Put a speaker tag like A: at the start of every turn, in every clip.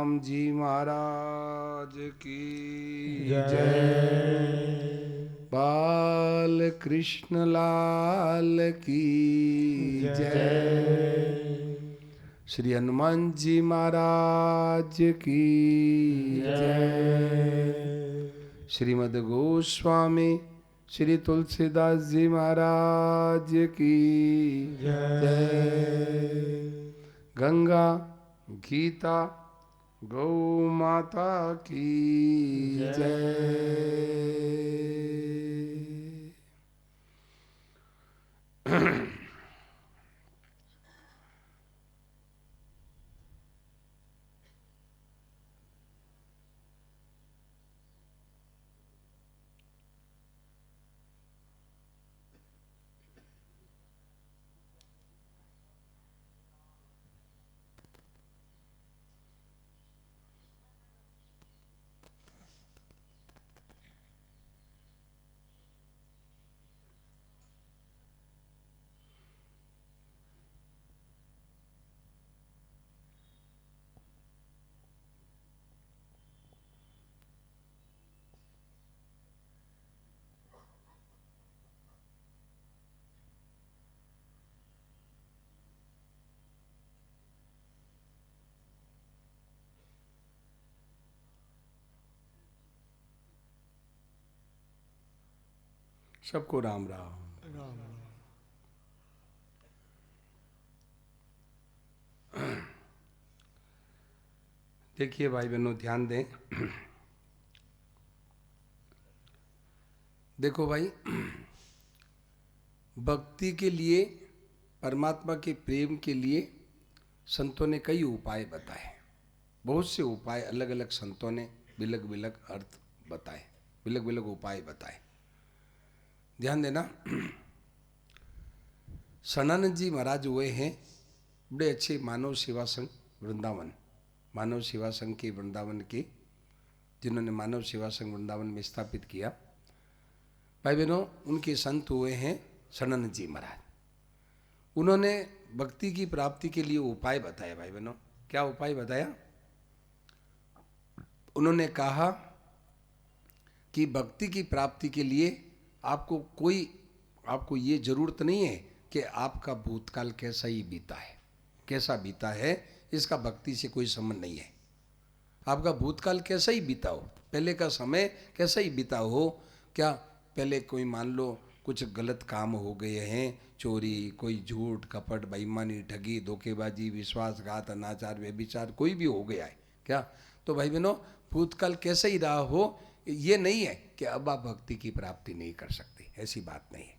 A: राम जी महाराज की
B: जय।
A: बाल कृष्ण लाल की जय। श्री हनुमान जी महाराज की जय। श्रीमद् गोस्वामी श्री तुलसीदास जी महाराज की जय। गंगा गीता गौ माता की जय। सबको राम राम। देखिए भाई बहनों, ध्यान दें। देखो भाई, भक्ति के लिए, परमात्मा के प्रेम के लिए संतों ने कई उपाय बताए। बहुत से उपाय अलग अलग संतों ने बिलग बिलग अर्थ बताए, बिलग बिलग उपाय बताए। ध्यान देना। सनानंद जी महाराज हुए हैं बड़े अच्छे मानव सेवा संघ वृंदावन, मानव सेवा संघ के वृंदावन के, जिन्होंने मानव सेवा संघ वृंदावन में स्थापित किया। भाई बहनों, उनके संत हुए हैं सनानंद जी महाराज। उन्होंने भक्ति की प्राप्ति के लिए उपाय बताए। भाई बहनों, क्या उपाय बताया? उन्होंने कहा कि भक्ति की प्राप्ति के लिए आपको ये जरूरत नहीं है कि आपका भूतकाल कैसा ही बीता है, कैसा बीता है, इसका भक्ति से कोई संबंध नहीं है। आपका भूतकाल कैसा ही बीता हो, पहले का समय कैसा ही बीता हो, क्या पहले कोई मान लो कुछ गलत काम हो गए हैं, चोरी, कोई झूठ कपट बेईमानी ठगी धोखेबाजी विश्वासघात अनाचार व्यभिचार कोई भी हो गया है क्या, तो भाई बहनों भूतकाल कैसा ही रहा हो, ये नहीं है कि अब आप भक्ति की प्राप्ति नहीं कर सकते, ऐसी बात नहीं है।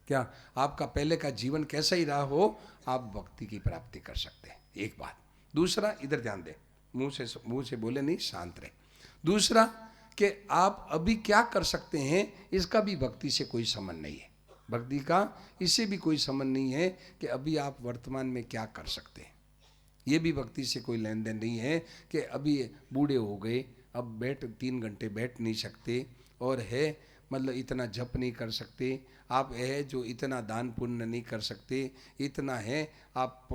A: क्या आपका पहले का जीवन कैसा ही रहा हो, आप भक्ति की प्राप्ति कर सकते हैं, एक बात। दूसरा, इधर ध्यान दें, मुंह से बोले नहीं, शांत रहे। दूसरा कि आप अभी क्या कर सकते हैं, इसका भी भक्ति से कोई संबंध नहीं है। भक्ति का इससे भी कोई संबंध नहीं है कि अभी आप वर्तमान में क्या कर सकते हैं, ये भी भक्ति से कोई लेन देन नहीं है कि अभी बूढ़े हो गए, अब 3 घंटे बैठ नहीं सकते, और है मतलब इतना जप नहीं कर सकते, आप है जो इतना दान पुण्य नहीं कर सकते, इतना है आप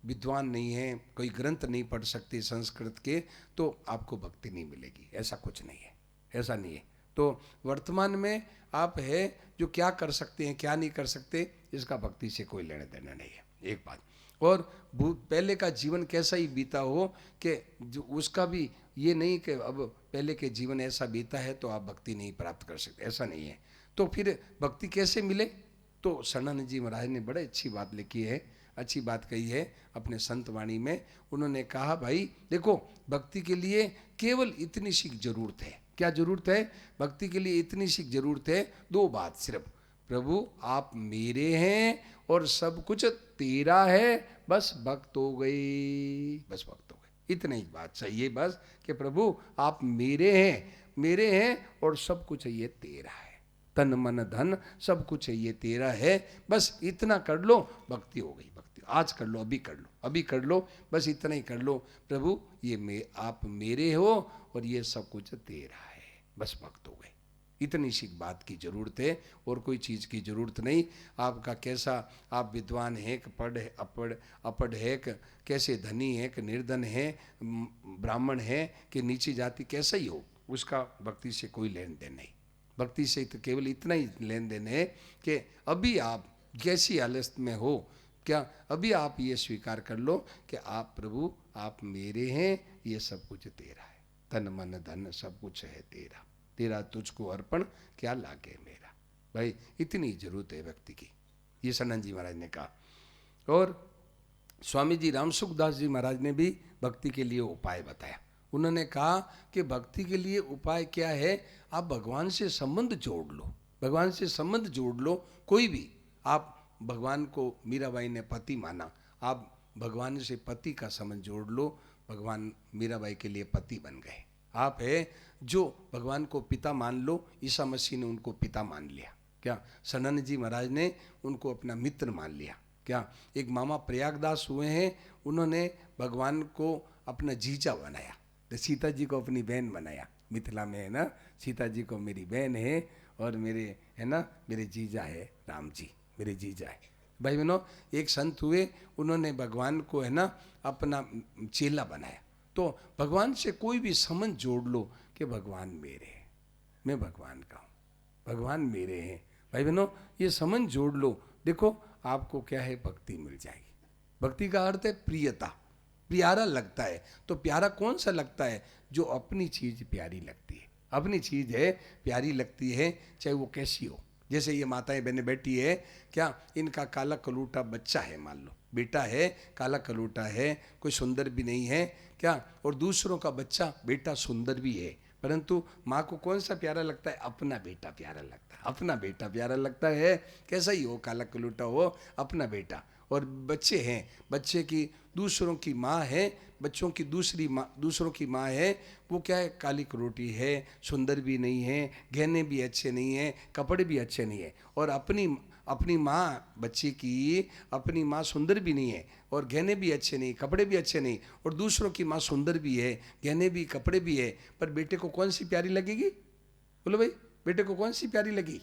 A: विद्वान नहीं हैं, कोई ग्रंथ नहीं पढ़ सकते संस्कृत के, तो आपको भक्ति नहीं मिलेगी, ऐसा कुछ नहीं है, ऐसा नहीं है। तो वर्तमान में आप है जो क्या कर सकते हैं क्या नहीं कर सकते, इसका भक्ति से कोई लेना देना नहीं है, एक बात। और पहले का जीवन कैसा ही बीता हो कि जो उसका भी ये नहीं कि अब पहले के जीवन ऐसा बीता है तो आप भक्ति नहीं प्राप्त कर सकते, ऐसा नहीं है। तो फिर भक्ति कैसे मिले? तो सनानंद जी महाराज ने बड़े अच्छी बात लिखी है, अच्छी बात कही है अपने संत वाणी में। उन्होंने कहा भाई देखो, भक्ति के लिए केवल इतनी सी जरूरत है। क्या जरूरत है? भक्ति के लिए इतनी सी जरूरत है, 2 बात सिर्फ, प्रभु आप मेरे हैं और सब कुछ तेरा है, बस भक्त हो गई, बस भक्त हो गई, इतनी ही बात चाहिए बस, कि प्रभु आप मेरे हैं और सब कुछ ये तेरा है, तन मन धन सब कुछ ये तेरा है, बस इतना कर लो, भक्ति हो गई। भक्ति आज कर लो, अभी कर लो, अभी कर लो, बस इतना ही कर लो, प्रभु ये आप मेरे हो और ये सब कुछ तेरा है, बस भक्त हो गए। इतनी सी बात की जरूरत है और कोई चीज़ की जरूरत नहीं। आपका कैसा, आप विद्वान है कि अपढ़ है कि कैसे धनी है कि निर्धन है, ब्राह्मण है कि नीची जाति, कैसा ही हो, उसका भक्ति से कोई लेन देन नहीं। भक्ति से तो केवल इतना ही लेन देन है कि अभी आप कैसी हालत में हो, क्या अभी आप ये स्वीकार कर लो कि आप प्रभु आप मेरे हैं, ये सब कुछ तेरा है, तन मन धन सब कुछ है तेरा, तेरा तुझको अर्पण क्या लागे मेरा। भाई इतनी जरूरत है व्यक्ति की, ये सनन जी महाराज ने कहा। और स्वामी जी रामसुखदास जी महाराज ने भी भक्ति के लिए उपाय बताया। उन्होंने कहा कि भक्ति के लिए उपाय क्या है, आप भगवान से संबंध जोड़ लो, भगवान से संबंध जोड़ लो। कोई भी आप भगवान को, मीराबाई ने पति माना, आप भगवान से पति का संबंध जोड़ लो, भगवान मीराबाई के लिए पति बन गए। आप है जो भगवान को पिता मान लो, ईसा मसीह ने उनको पिता मान लिया। क्या सनन जी महाराज ने उनको अपना मित्र मान लिया। क्या एक मामा प्रयागदास हुए हैं, उन्होंने भगवान को अपना जीजा बनाया, तो सीता जी को अपनी बहन बनाया। मिथिला में है ना, सीता जी को मेरी बहन है और मेरे है ना मेरे जीजा है राम जी, मेरे जीजा है। भाई बहनों, एक संत हुए, उन्होंने भगवान को है ना अपना चेला बनाया। तो भगवान से कोई भी संबंध जोड़ लो कि भगवान मेरे हैं, मैं भगवान का हूँ, भगवान मेरे हैं। भाई बहनों, ये संबंध जोड़ लो, देखो आपको क्या है, भक्ति मिल जाएगी। भक्ति का अर्थ है प्रियता, प्यारा लगता है। तो प्यारा कौन सा लगता है, जो अपनी चीज प्यारी लगती है, अपनी चीज है प्यारी लगती है, चाहे वो कैसी हो। जैसे ये माताएं बहनें बैठी है, क्या इनका काला कलूटा बच्चा है, मान लो बेटा है, काला कलूटा है, कोई सुंदर भी नहीं है क्या, और दूसरों का बच्चा बेटा सुंदर भी है, परंतु माँ को कौन सा प्यारा लगता है, अपना बेटा प्यारा लगता है, अपना बेटा प्यारा लगता है, कैसा ही हो, काला कलूटा हो, अपना बेटा। और बच्चे हैं, बच्चे की दूसरों की माँ है, बच्चों की दूसरों की माँ है, वो क्या है, काली करोटी है, सुंदर भी नहीं है, गहने भी अच्छे नहीं है, कपड़े भी अच्छे नहीं है। और अपनी माँ, बच्चे की अपनी माँ सुंदर भी नहीं है और गहने भी अच्छे नहीं, कपड़े भी अच्छे नहीं, और दूसरों की माँ सुंदर भी है, गहने भी, कपड़े भी है, पर बेटे को कौन सी प्यारी लगेगी, बोलो भाई, बेटे को कौन सी प्यारी लगी,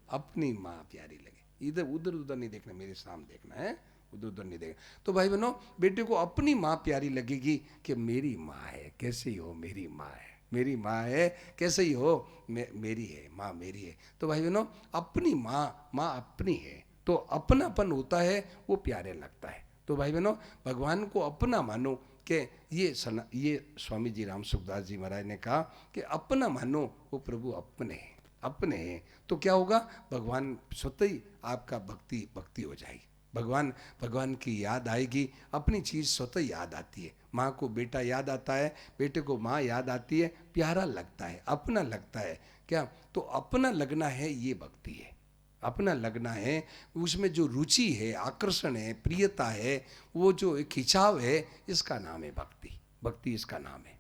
A: अपनी माँ प्यारी लगे। इधर उधर उधर नहीं देखना, मेरे सामने देखना है, उधर उधर नहीं देखना। तो भाई बहनों, बेटे को अपनी माँ प्यारी लगेगी कि मेरी माँ है, कैसे ही हो मेरी माँ है, मेरी माँ है, कैसे ही हो मेरी है माँ, मेरी है। तो भाई बहनों, अपनी माँ अपनी है, तो अपनापन होता है, वो प्यारे लगता है। तो भाई बहनों, भगवान को अपना मानो कि ये स्वामी जी रामसुखदास जी महाराज ने कहा कि अपना मानो, वो प्रभु अपने हैं, अपने हैं। तो क्या होगा, भगवान स्वतः ही आपका भक्ति हो जाएगी, भगवान की याद आएगी, अपनी चीज़ स्वतः याद आती है। माँ को बेटा याद आता है, बेटे को माँ याद आती है, प्यारा लगता है, अपना लगता है। क्या, तो अपना लगना है, ये भक्ति है, अपना लगना है, उसमें जो रुचि है, आकर्षण है, प्रियता है, वो जो खिंचाव है, इसका नाम है भक्ति, भक्ति इसका नाम है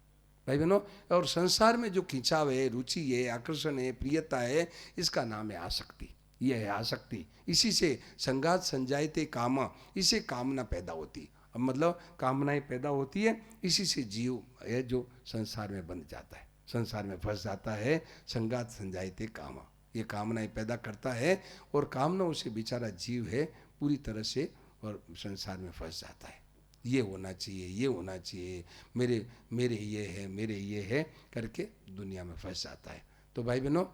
A: भाई बहनों। और संसार में जो खिंचाव है, रुचि है, आकर्षण है, प्रियता है, इसका नाम है आसक्ति, ये है आसक्ति। इसी से संगात संजायते कामा, इससे कामना पैदा होती, अब मतलब कामनाएं पैदा होती है, इसी से जीव है जो संसार में बंध जाता है, संसार में फंस जाता है। संगात संजायते कामा, ये कामनाएं पैदा करता है, और कामनाओं से बेचारा जीव है पूरी तरह से और संसार में फंस जाता है। ये होना चाहिए, ये होना चाहिए, मेरे ये है, मेरे ये है करके दुनिया में फंस जाता है। तो भाई बहनों,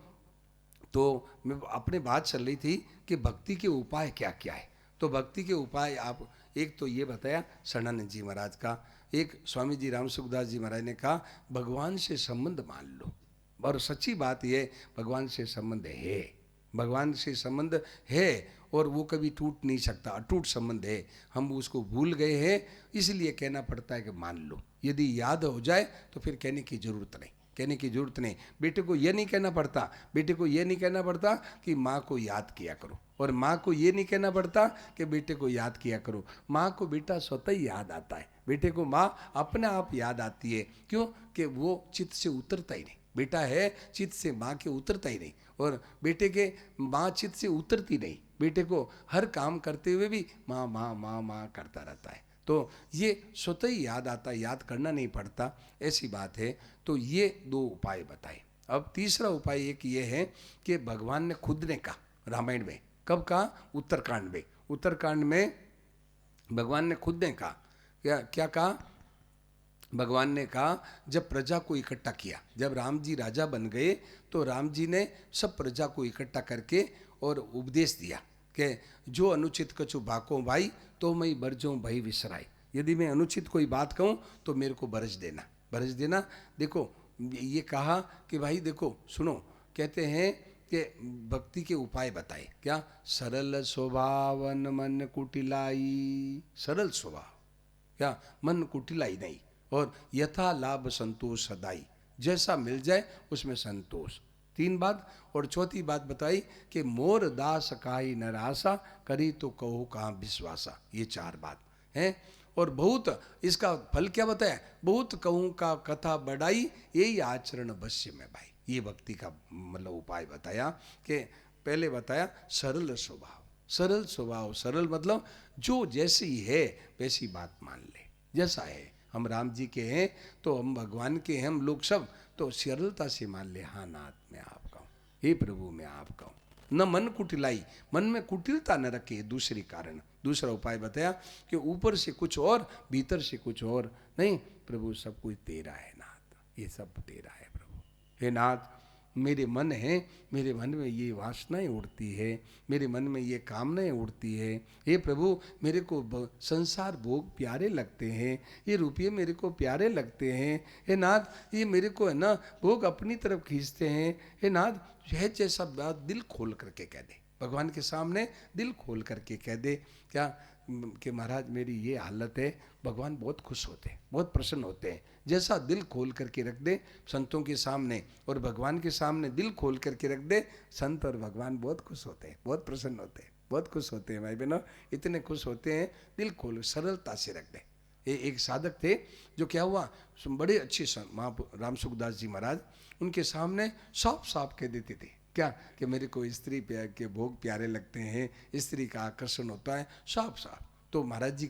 A: तो मैं अपने बात चल रही थी कि भक्ति के उपाय क्या क्या है। तो भक्ति के उपाय, आप एक तो ये बताया शरणानंद जी महाराज का, एक स्वामी जी रामसुखदास जी महाराज ने कहा भगवान से संबंध मान लो। और सच्ची बात यह, भगवान से संबंध है, भगवान से संबंध है, और वो कभी टूट नहीं सकता, अटूट संबंध है। हम उसको भूल गए हैं, इसलिए कहना पड़ता है कि मान लो। यदि याद हो जाए तो फिर कहने की जरूरत नहीं, कहने की जरूरत नहीं। बेटे को ये नहीं कहना पड़ता, बेटे को ये नहीं कहना पड़ता कि माँ को याद किया करो, और माँ को ये नहीं कहना पड़ता कि बेटे को याद किया करो। माँ को बेटा स्वतः ही याद आता है, बेटे को माँ अपने आप याद आती है। क्यों? कि वो चित्त से उतरता ही नहीं, बेटा है चित्त से माँ के उतरता ही नहीं, और बेटे के माँ चित्त से उतरती नहीं। बेटे को हर काम करते हुए भी माँ माँ माँ माँ करता रहता है, तो ये स्वतः ही याद आता, याद करना नहीं पड़ता, ऐसी बात है। तो ये दो उपाय बताए। अब तीसरा उपाय एक ये है कि भगवान ने खुद ने कहा रामायण में, कब कहा? उत्तरकांड में। उत्तरकांड में भगवान ने खुद ने कहा, क्या क्या कहा? भगवान ने कहा जब प्रजा को इकट्ठा किया, जब राम जी राजा बन गए तो राम जी ने सब प्रजा को इकट्ठा करके और उपदेश दिया कि जो अनुचित कछु भाको भाई तो मैं बरजों भाई विसराय। यदि मैं अनुचित कोई बात कहूँ तो मेरे को बरज देना, बरज देना। देखो ये कहा कि भाई देखो सुनो, कहते हैं कि भक्ति के उपाय बताए, क्या? सरल स्वभावन मन कुटिलाई, सरल स्वभाव, क्या? मन कुटिलाई नहीं, और यथा लाभ संतोष सदाई, जैसा मिल जाए उसमें संतोष। तीन बात। और चौथी बात बताई कि मोर दास काई नरासा करी तो कहो कहाँ विश्वासा, ये चार बात हैं। और बहुत इसका फल क्या बताया? बहुत कहूँ का कथा बढ़ाई यही आचरण अवश्य में भाई। ये भक्ति का मतलब उपाय बताया कि पहले बताया सरल स्वभाव, सरल स्वभाव, सरल मतलब जो जैसी है वैसी बात मान ले, जैसा है। हम राम जी के हैं तो हम भगवान के हैं, हम लोग सब तो सरलता से मान ले, हाँ नाथ मैं आपका हूँ, हे प्रभु मैं आपका हूँ। न मन कुटिलाई, मन में कुटिलता न रखे, दूसरी कारण। दूसरा उपाय बताया कि ऊपर से कुछ और भीतर से कुछ और नहीं, प्रभु सब कुछ तेरा है नाथ, ये सब तेरा है प्रभु। हे नाथ मेरे मन है, मेरे मन में ये वासनाएं उड़ती है, मेरे मन में ये कामनाएं उड़ती है। हे प्रभु मेरे को संसार भोग प्यारे लगते हैं, ये रुपये मेरे को प्यारे लगते हैं। हे नाथ ये मेरे को है ना भोग अपनी तरफ खींचते हैं। हे नाथ यह जैसा बात दिल खोल करके कह दे, भगवान के सामने दिल खोल करके कह दे, क्या कि महाराज मेरी ये हालत है। भगवान बहुत खुश होते हैं, बहुत प्रसन्न होते हैं। जैसा दिल खोल करके रख दे संतों के सामने और भगवान के सामने दिल खोल करके रख दे, संत और भगवान बहुत खुश होते हैं, बहुत प्रसन्न होते हैं, बहुत खुश होते हैं भाई बहनों, इतने खुश होते हैं। दिल खोल सरलता से रख दे। ये एक साधक थे जो क्या हुआ, बड़े अच्छे राम सुखदास जी महाराज, उनके सामने साफ साफ कह देते थे क्या कि मेरे को स्त्री के भोग प्यारे लगते हैं, स्त्री का आकर्षण होता है, साफ साफ। तो महाराज जी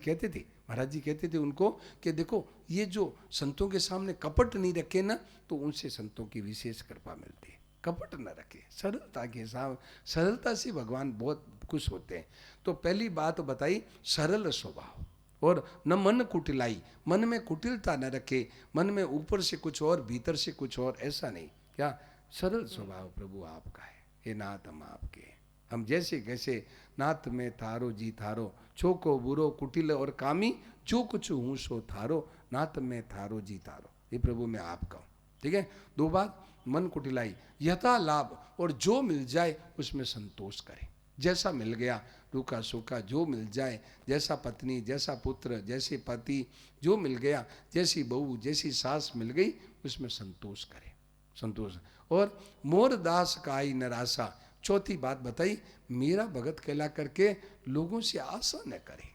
A: कहते थे उनको कि देखो ये जो संतों के सामने कपट नहीं रखे ना तो उनसे संतों की विशेष कृपा मिलती है। कपट न रखे, सरलता के साथ, सरलता से भगवान बहुत खुश होते हैं। तो पहली बात बताई सरल स्वभाव, और न मन कुटिलाई, मन में कुटिलता न रखे, मन में ऊपर से कुछ और भीतर से कुछ और, ऐसा नहीं। क्या? सरल स्वभाव प्रभु आपका है। हे नाथ हम आपके हैं, हम जैसे कैसे नाथ में थारो जी थारो, छोको बुरो कुटिल और कामी, जो कुछ हूँ सो थारो, नाथ में थारो जी थारो, ये प्रभु मैं आपका हूँ। ठीक है। दो बात, मन कुटिलाई, यथा लाभ, और जो मिल जाए उसमें संतोष करें, जैसा मिल गया रूखा सूखा जो मिल जाए, जैसा पत्नी जैसा पुत्र जैसे पति जो मिल गया, जैसी बहू जैसी सास मिल गई उसमें संतोष करें, संतोष। और मोर दास काई नरासा, चौथी बात बताई, मेरा भगत कहला करके लोगों से आशा न करे।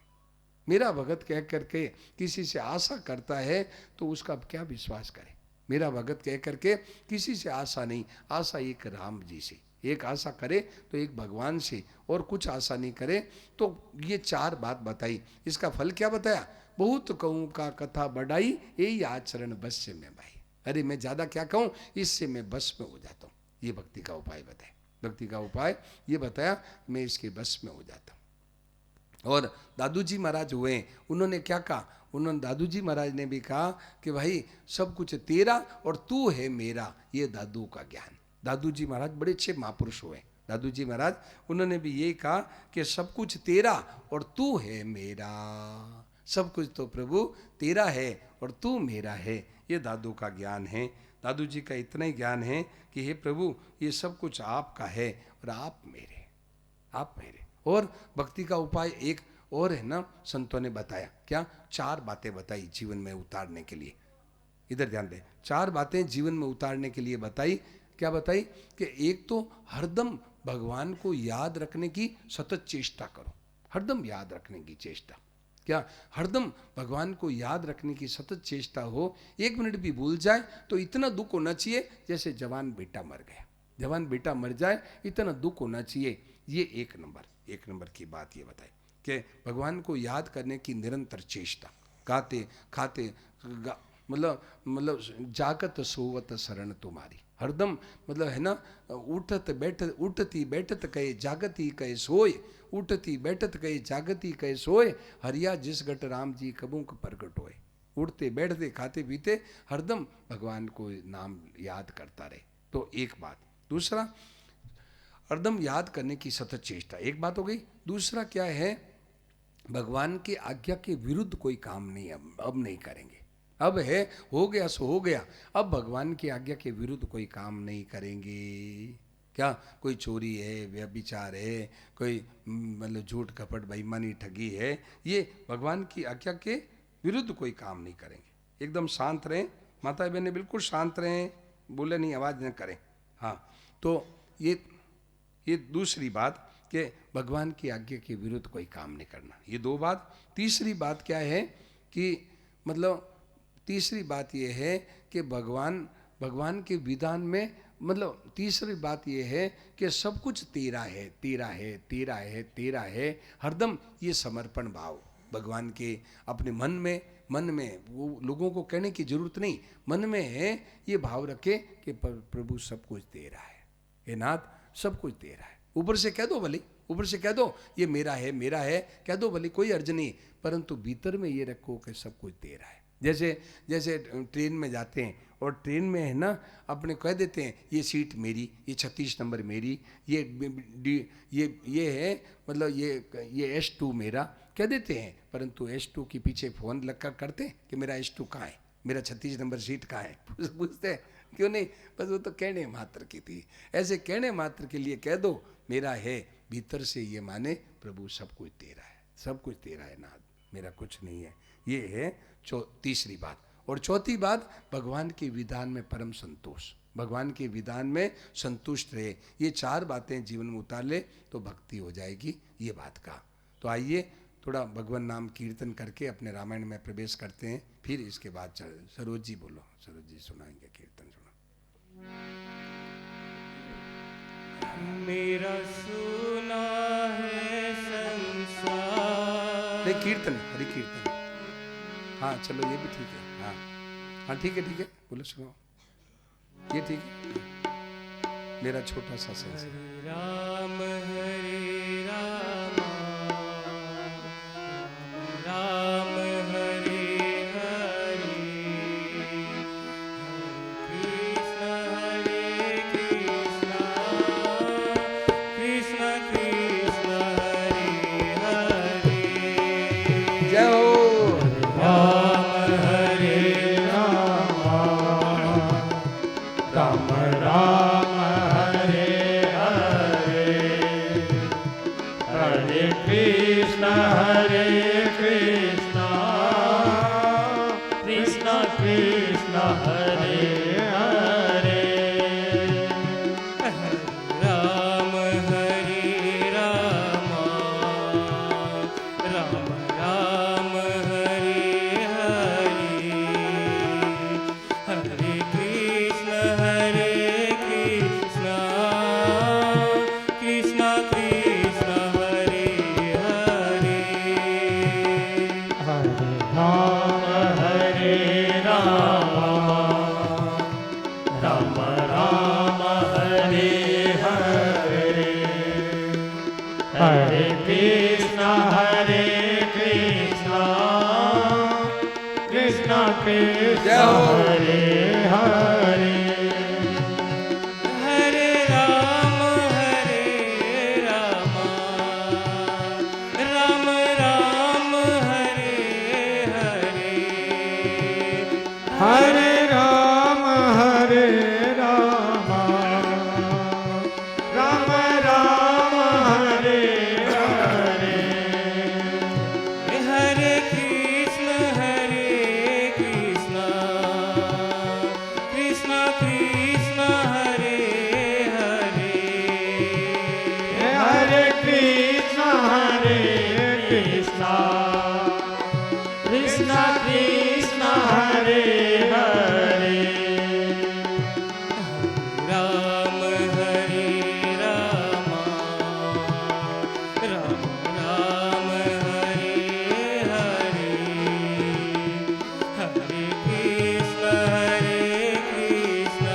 A: मेरा भगत कह करके किसी से आशा करता है तो उसका क्या विश्वास करे। मेरा भगत कह करके किसी से आशा नहीं, आशा एक राम जी से, एक आशा करे तो एक भगवान से, और कुछ आशा नहीं करे। तो ये चार बात बताई। इसका फल क्या बताया? बहुत कहूँ का कथा बढ़ाई, यही आचरण बस में भाई। अरे मैं ज्यादा क्या कहूँ, इससे मैं बस में हो जाता हूँ। ये भक्ति का उपाय बताया, भक्ति का उपाय ये बताया, मैं इसके बस में हो जाता हूँ। और दादू जी महाराज हुए, उन्होंने क्या कहा? उन्होंने दादू जी महाराज ने भी कहा कि भाई सब कुछ तेरा और तू है मेरा, ये दादू का ज्ञान। दादू जी महाराज बड़े अच्छे महापुरुष हुए। दादू जी महाराज उन्होंने भी ये कहा कि सब कुछ तेरा और तू है मेरा, सब कुछ तो प्रभु तेरा है और तू मेरा है, ये दादू का ज्ञान है। दादू जी का इतना ही ज्ञान है कि हे प्रभु ये सब कुछ आपका है और आप मेरे, आप मेरे। और भक्ति का उपाय एक और है ना, संतों ने बताया क्या? चार बातें बताई जीवन में उतारने के लिए। इधर ध्यान दें, चार बातें जीवन में उतारने के लिए बताई। क्या बताई? कि एक तो हरदम भगवान को याद रखने की सतत चेष्टा करो, हरदम याद रखने की चेष्टा। क्या? हरदम भगवान को याद रखने की सतत चेष्टा हो। एक मिनट भी भूल जाए तो इतना दुख होना चाहिए जैसे जवान बेटा मर गया, जवान बेटा मर जाए इतना दुख होना चाहिए। ये एक नंबर की बात ये बताई कि भगवान को याद करने की निरंतर चेष्टा, गाते खाते मतलब जागत सोवत शरण तुम्हारी, हरदम मतलब है ना, उठत बैठत उठती बैठत कहे जागती कहे सोए, उठती बैठत कहे जागती कहे सोए, हरिया जिस घट राम जी कबू क प्रगट होए। उठते बैठते खाते पीते हरदम भगवान को नाम याद करता रहे, तो एक बात। दूसरा, हरदम याद करने की सतत चेष्टा, एक बात हो गई। दूसरा क्या है, भगवान की आज्ञा के विरुद्ध कोई काम नहीं, अब नहीं करेंगे। अब है, हो गया सो हो गया, अब भगवान की आज्ञा के विरुद्ध कोई काम नहीं करेंगे। क्या कोई चोरी है, व्यभिचार है, कोई मतलब झूठ कपट बेईमानी ठगी है, ये भगवान की आज्ञा के विरुद्ध कोई काम नहीं करेंगे। एकदम शांत रहें, माता बहनें बिल्कुल शांत रहें, बोले नहीं, आवाज़ न करें। हाँ, तो ये दूसरी बात कि भगवान की आज्ञा के विरुद्ध कोई काम नहीं करना, ये दो बात। तीसरी बात क्या है कि मतलब तीसरी बात ये है कि भगवान के विधान में मतलब तीसरी बात ये है कि सब कुछ तेरा है, तेरा है, तेरा है, तेरा है, हरदम ये समर्पण भाव भगवान के अपने मन में वो लोगों को कहने की जरूरत नहीं, मन में है ये भाव रखे कि प्रभु सब कुछ तेरा है, हे नाथ सब कुछ तेरा है। ऊपर से कह दो भले, ऊपर से कह दो ये मेरा है कह दो भले, कोई अर्ज नहीं, परंतु भीतर में ये रखो कि सब कुछ तेरा है। जैसे ट्रेन में जाते हैं और ट्रेन में है ना अपने कह देते हैं ये सीट मेरी, ये 36 नंबर मेरी, ये है मतलब ये S2 मेरा कह देते हैं, परंतु S2 के पीछे फोन लगा करते हैं कि मेरा S2 कहाँ है, मेरा 36 नंबर सीट कहाँ है, पूछते हैं क्यों नहीं, बस वो तो कहने मात्र की थी। ऐसे कहने मात्र के लिए कह दो मेरा है, भीतर से ये माने प्रभु सब कुछ तेरा है, सब कुछ तेरा है नाथ, मेरा कुछ नहीं है। ये है तीसरी बात। और चौथी बात, भगवान के विधान में परम संतोष, भगवान के विधान में संतुष्ट रहे। ये चार बातें जीवन में उतार ले तो भक्ति हो जाएगी, ये बात का। तो आइए थोड़ा भगवान नाम कीर्तन करके अपने रामायण में प्रवेश करते हैं, फिर इसके बाद सरोज जी बोलो, सरोज जी सुनाएंगे कीर्तन, सुनो।
B: मेरा सुना है संसार,
A: नहीं कीर्तन, हरि कीर्तन, हाँ चलो ये भी ठीक है, हाँ हाँ ठीक है बोलो, सुनो ये ठीक है, मेरा छोटा सा संसार।
B: हरे राम राम हरे हरे, हरे कृष्ण कृष्ण कृष्ण हरे हरे।
A: जय हो।
B: राम हरे राम राम हरे हरे, हरे कृष्ण कृष्ण कृष्ण हरे हरे। राम हरे राम राम हरे हरे, हरे कृष्ण कृष्ण कृष्ण हरे हरे। हरे राम राम हरे हरे, हरे कृष्ण कृष्ण कृष्ण हरे हरे। हरे राम राम राम हरे हरे, हरे राम राम राम हरे हरे। हरे कृष्ण कृष्ण कृष्ण हरे हरे, हरे कृष्ण कृष्ण कृष्ण हरे हरे। राम हरे राम राम हरे हरे, हरे कृष्ण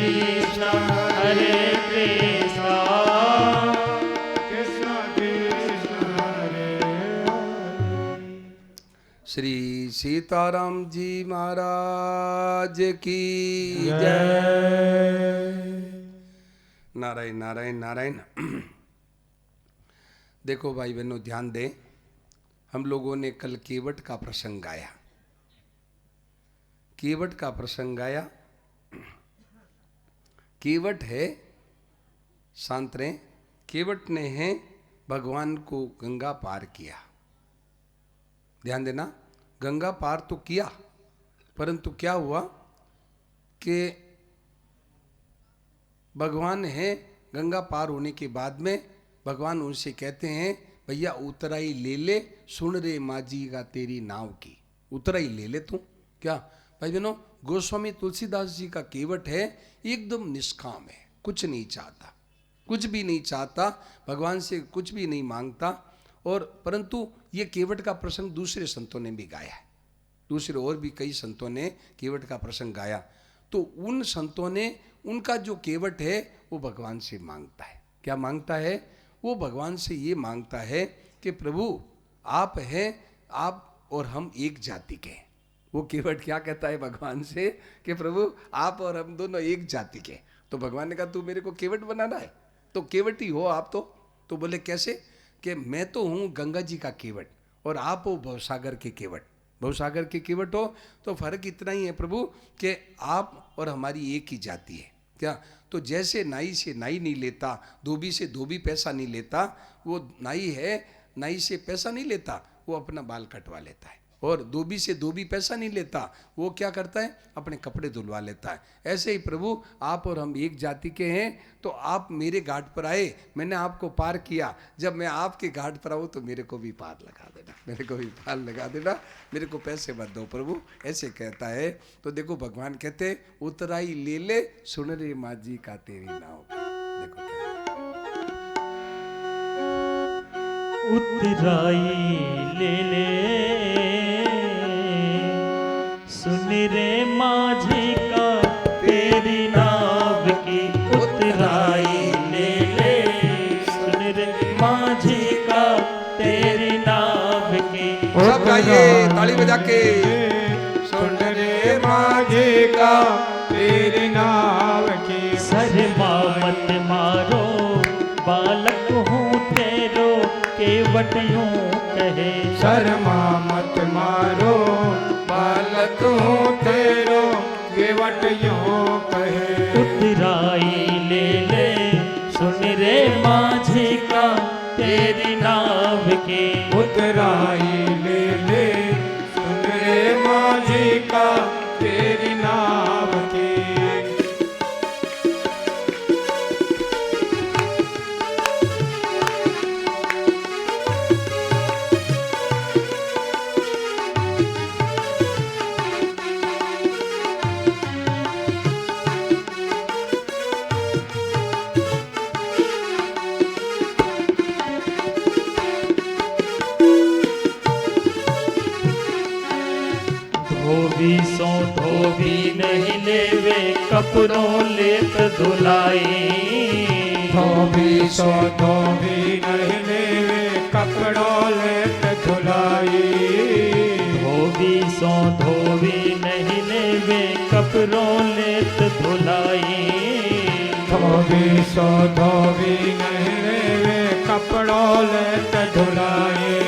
B: कृष्ण हरे कृष्ण
C: कृष्ण कृष्ण हरे हरे।
A: श्री सीताराम जी महाराज की जय।
C: जय।
A: नारायण नारायण नारायण। देखो भाई बहनों, ध्यान दें, हम लोगों ने कल केवट का प्रसंग गाया। केवट का प्रसंग गाया। केवट है, शांत रहें, केवट ने है भगवान को गंगा पार किया। ध्यान देना, गंगा पार तो किया, परंतु क्या हुआ कि भगवान है गंगा पार होने के बाद में भगवान उनसे कहते हैं, भैया उतराई ले ले, सुन रे माझी का तेरी नाव की। उतराई ले ले तू। क्या भाई बहनों, गोस्वामी तुलसीदास जी का केवट है एकदम निष्काम है, कुछ नहीं चाहता, कुछ भी नहीं चाहता, भगवान से कुछ भी नहीं मांगता। और परंतु ये केवट का प्रसंग दूसरे संतों ने भी गाया है, दूसरे और भी कई संतों ने केवट का प्रसंग गाया। तो उन संतों ने उनका जो केवट है वो भगवान से मांगता है। क्या मांगता है? वो भगवान से ये मांगता है कि प्रभु आप हैं, आप और हम एक जाति के हैं। वो केवट क्या कहता है भगवान से कि प्रभु आप और हम दोनों एक जाति के। तो भगवान ने कहा तू मेरे को केवट बनाना है तो केवट ही हो आप। तो बोले कैसे? कि मैं तो हूँ गंगा जी का केवट और आप हो भवसागर के केवट। भवसागर के केवट हो तो फर्क इतना ही है प्रभु कि आप और हमारी एक ही जाति है। क्या? तो जैसे नाई से नाई नहीं लेता, धोबी से धोबी पैसा नहीं लेता, वो नाई है नाई से पैसा नहीं लेता, वो अपना बाल कटवा लेता है। और धोबी से धोबी पैसा नहीं लेता, वो क्या करता है? अपने कपड़े धुलवा लेता है। ऐसे ही प्रभु आप और हम एक जाति के हैं। तो आप मेरे घाट पर आए, मैंने आपको पार किया, जब मैं आपके घाट पर आऊँ तो मेरे को भी पार लगा देना, मेरे को भी पार लगा देना, मेरे को पैसे मत दो प्रभु, ऐसे कहता है। तो देखो भगवान कहते उतराई ले ले, सुन रे माझी का तेरी नाव। देखो
B: उतराई ले ले, सुन रे माझी का तेरी नाव की। उतराई ले ले, सुन रे माझी का तेरी नाव की।
A: सब गाइए ताली बजा के।
C: सुन रे माझी का तेरी नाव की।
B: शर्मा मत मारो बालक हूँ तेरो, केवट यूं कहे।
C: शर्मा मत मारो बालक हूँ तेरो, केवट यूं कहे।
B: उतराई ले ले, सुन रे माझी का तेरी नाव की।
C: उतराई ले ले, सुन रे माझी का तेरी नाव की।
B: धोबी सो धोबी नहीं लेवे, कपड़ों लेत धुलाई।
C: धोबी सो धोबी नहीं लेवे, कपड़ों लेत धुलाई।
B: धोबी सो धोबी नहीं लेवे, कपड़ों लेत धुलाई।
C: धोबी सो धोबी नहीं लेवे, कपड़ों लेत धुलाई।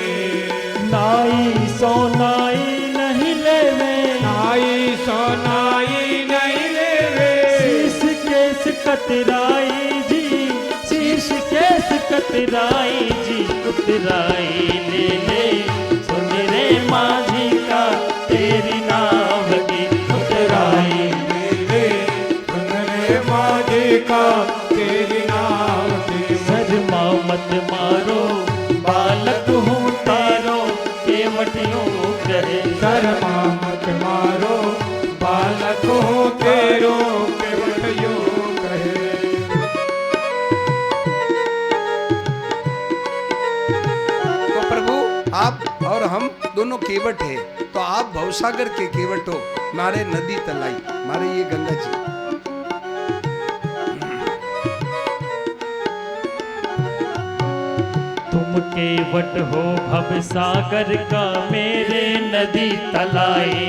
B: नाई सो नाई नहीं लेवे,
C: नाई सो नाई नहीं लेवे।
B: शीश केस कतराई जी, शीश केस कतराई जी। उतराई ले ले, सुन रे माझी का तेरी नाव की। उतराई
C: ले ले, सुन रे माझी का तेरी नाव की।
B: शर्मा मत मारो बालक हूँ तारो, केवट यूं कहे।
C: शर्मा मत मारो बालक हो तेरो, केवट यूं कहे।
A: तो प्रभु आप और हम दोनों केवट हैं, तो आप भवसागर के केवट हो, मारे नदी तलाई, मारे ये गंगा जी।
B: केवट हो भव सागर का मेरे नदी तलाई।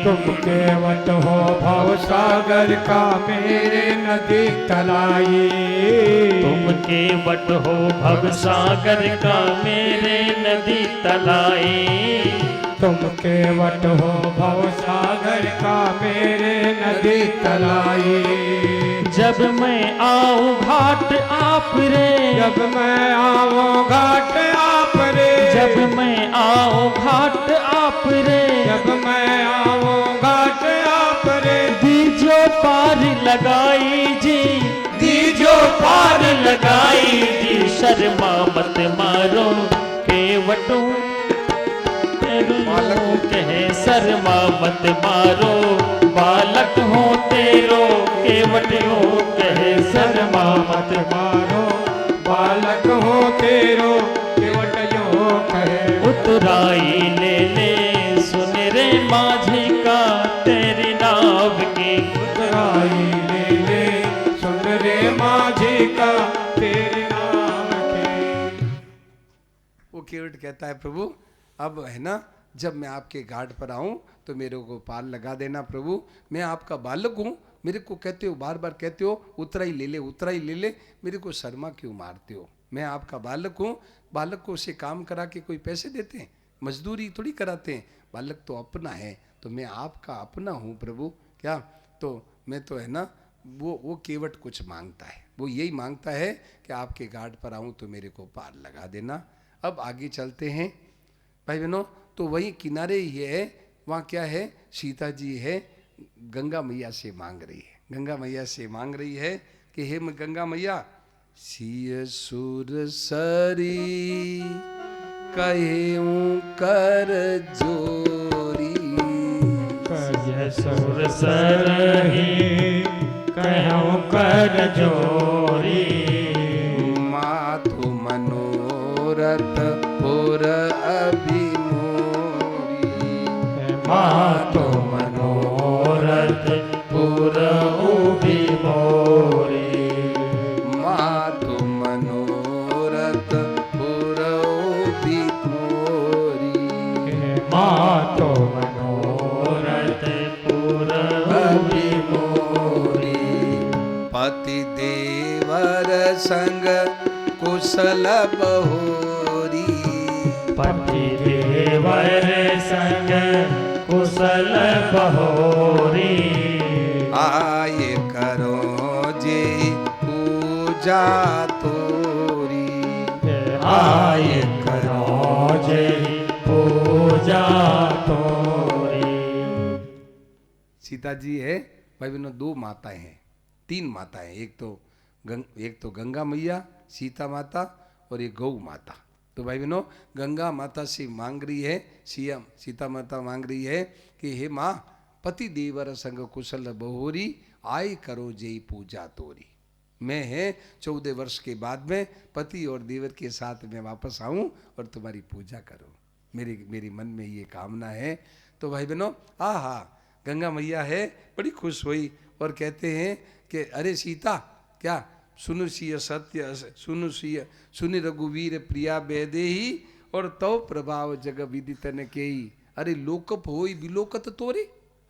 C: तुम केवट हो भव सागर का मेरे नदी तलाई।
B: तुम केवट हो भव सागर का मेरे नदी तलाई।
C: तुम केवट हो भव सागर का मेरे नदी तलाई।
B: जब मैं आऊं घाट आप रे,
C: जब मैं आऊं घाट आप रे,
B: जब मैं आऊं घाट आप रे,
C: जब मैं आऊं घाट आप रे,
B: दीजो पार लगाई जी, दीजो पार लगाई जी। शर्मा मत मारो केवटों कहे, शर्मा मत मारो बालक हो तेरो केवटियों कहे, शर्मा मत
C: मारो बालक हो तेरो केवटियों कहे।
B: उतराई ले ले सुन रे माझी का तेरी नाव की।
C: उतराई ले ले सुन रे माझी का तेरे नाम के।
A: वो केवट कहता है प्रभु अब है ना, जब मैं आपके घाट पर आऊं तो मेरे को पार लगा देना प्रभु। मैं आपका बालक हूं, मेरे को कहते हो बार बार कहते हो उतराई ले ले उतराई ले ले, मेरे को शर्मा क्यों मारते हो? मैं आपका बालक हूं। बालक को से काम करा के कोई पैसे देते हैं? मजदूरी थोड़ी कराते हैं। बालक तो अपना है, तो मैं आपका अपना हूं प्रभु। क्या तो मैं तो है ना, वो केवट कुछ मांगता है, वो यही मांगता है कि आपके घाट पर आऊं तो मेरे को पार लगा देना। अब आगे चलते हैं भाई बहनों, तो वही किनारे ही है, वहाँ क्या है, सीता जी है, गंगा मैया से मांग रही है। गंगा मैया से मांग रही है कि हे गंगा मैया, सिय सुर सरी कहूँ कर जोरी,
B: कह सुर सरही कहूँ कर जोरी।
A: माथु मनोरथ पुर अभिमोरी,
B: मातो मनोरथ पुर उभिमोरी।
A: माथु मनोरथ पुर उभिमोरी,
B: मातो मनोरथ पुर उभिमोरी।
A: पति देवर संग कुशल बहोरी,
B: पति देवर संग कुशल बहोरी।
A: आये करो जे पूजा तोरी,
B: आय करो जय पूजा तोरी।
A: सीता जी है भाई बहनों, दो माताएं हैं, तीन माताएं, एक तो गंगा मैया, सीता माता और एक गौ माता। तो भाई बहनों, गंगा माता से मांग रही है, सीता माता मांग रही है कि हे माँ, पति देवर संग कुशल बहोरी, आय करो जय पूजा तोरी। मैं है 14 वर्ष के बाद में पति और देवर के साथ मैं वापस आऊं और तुम्हारी पूजा करूं, मेरी मन में ये कामना है। तो भाई बहनों, आहा, गंगा मैया है बड़ी खुश हुई और कहते हैं कि अरे सीता, क्या सुनु सिय सत्य, सुनि रघुवीर प्रिया बेदेही, और तो प्रभाव जग विदित न केही। अरे लोकप होई विलोकत तोरे।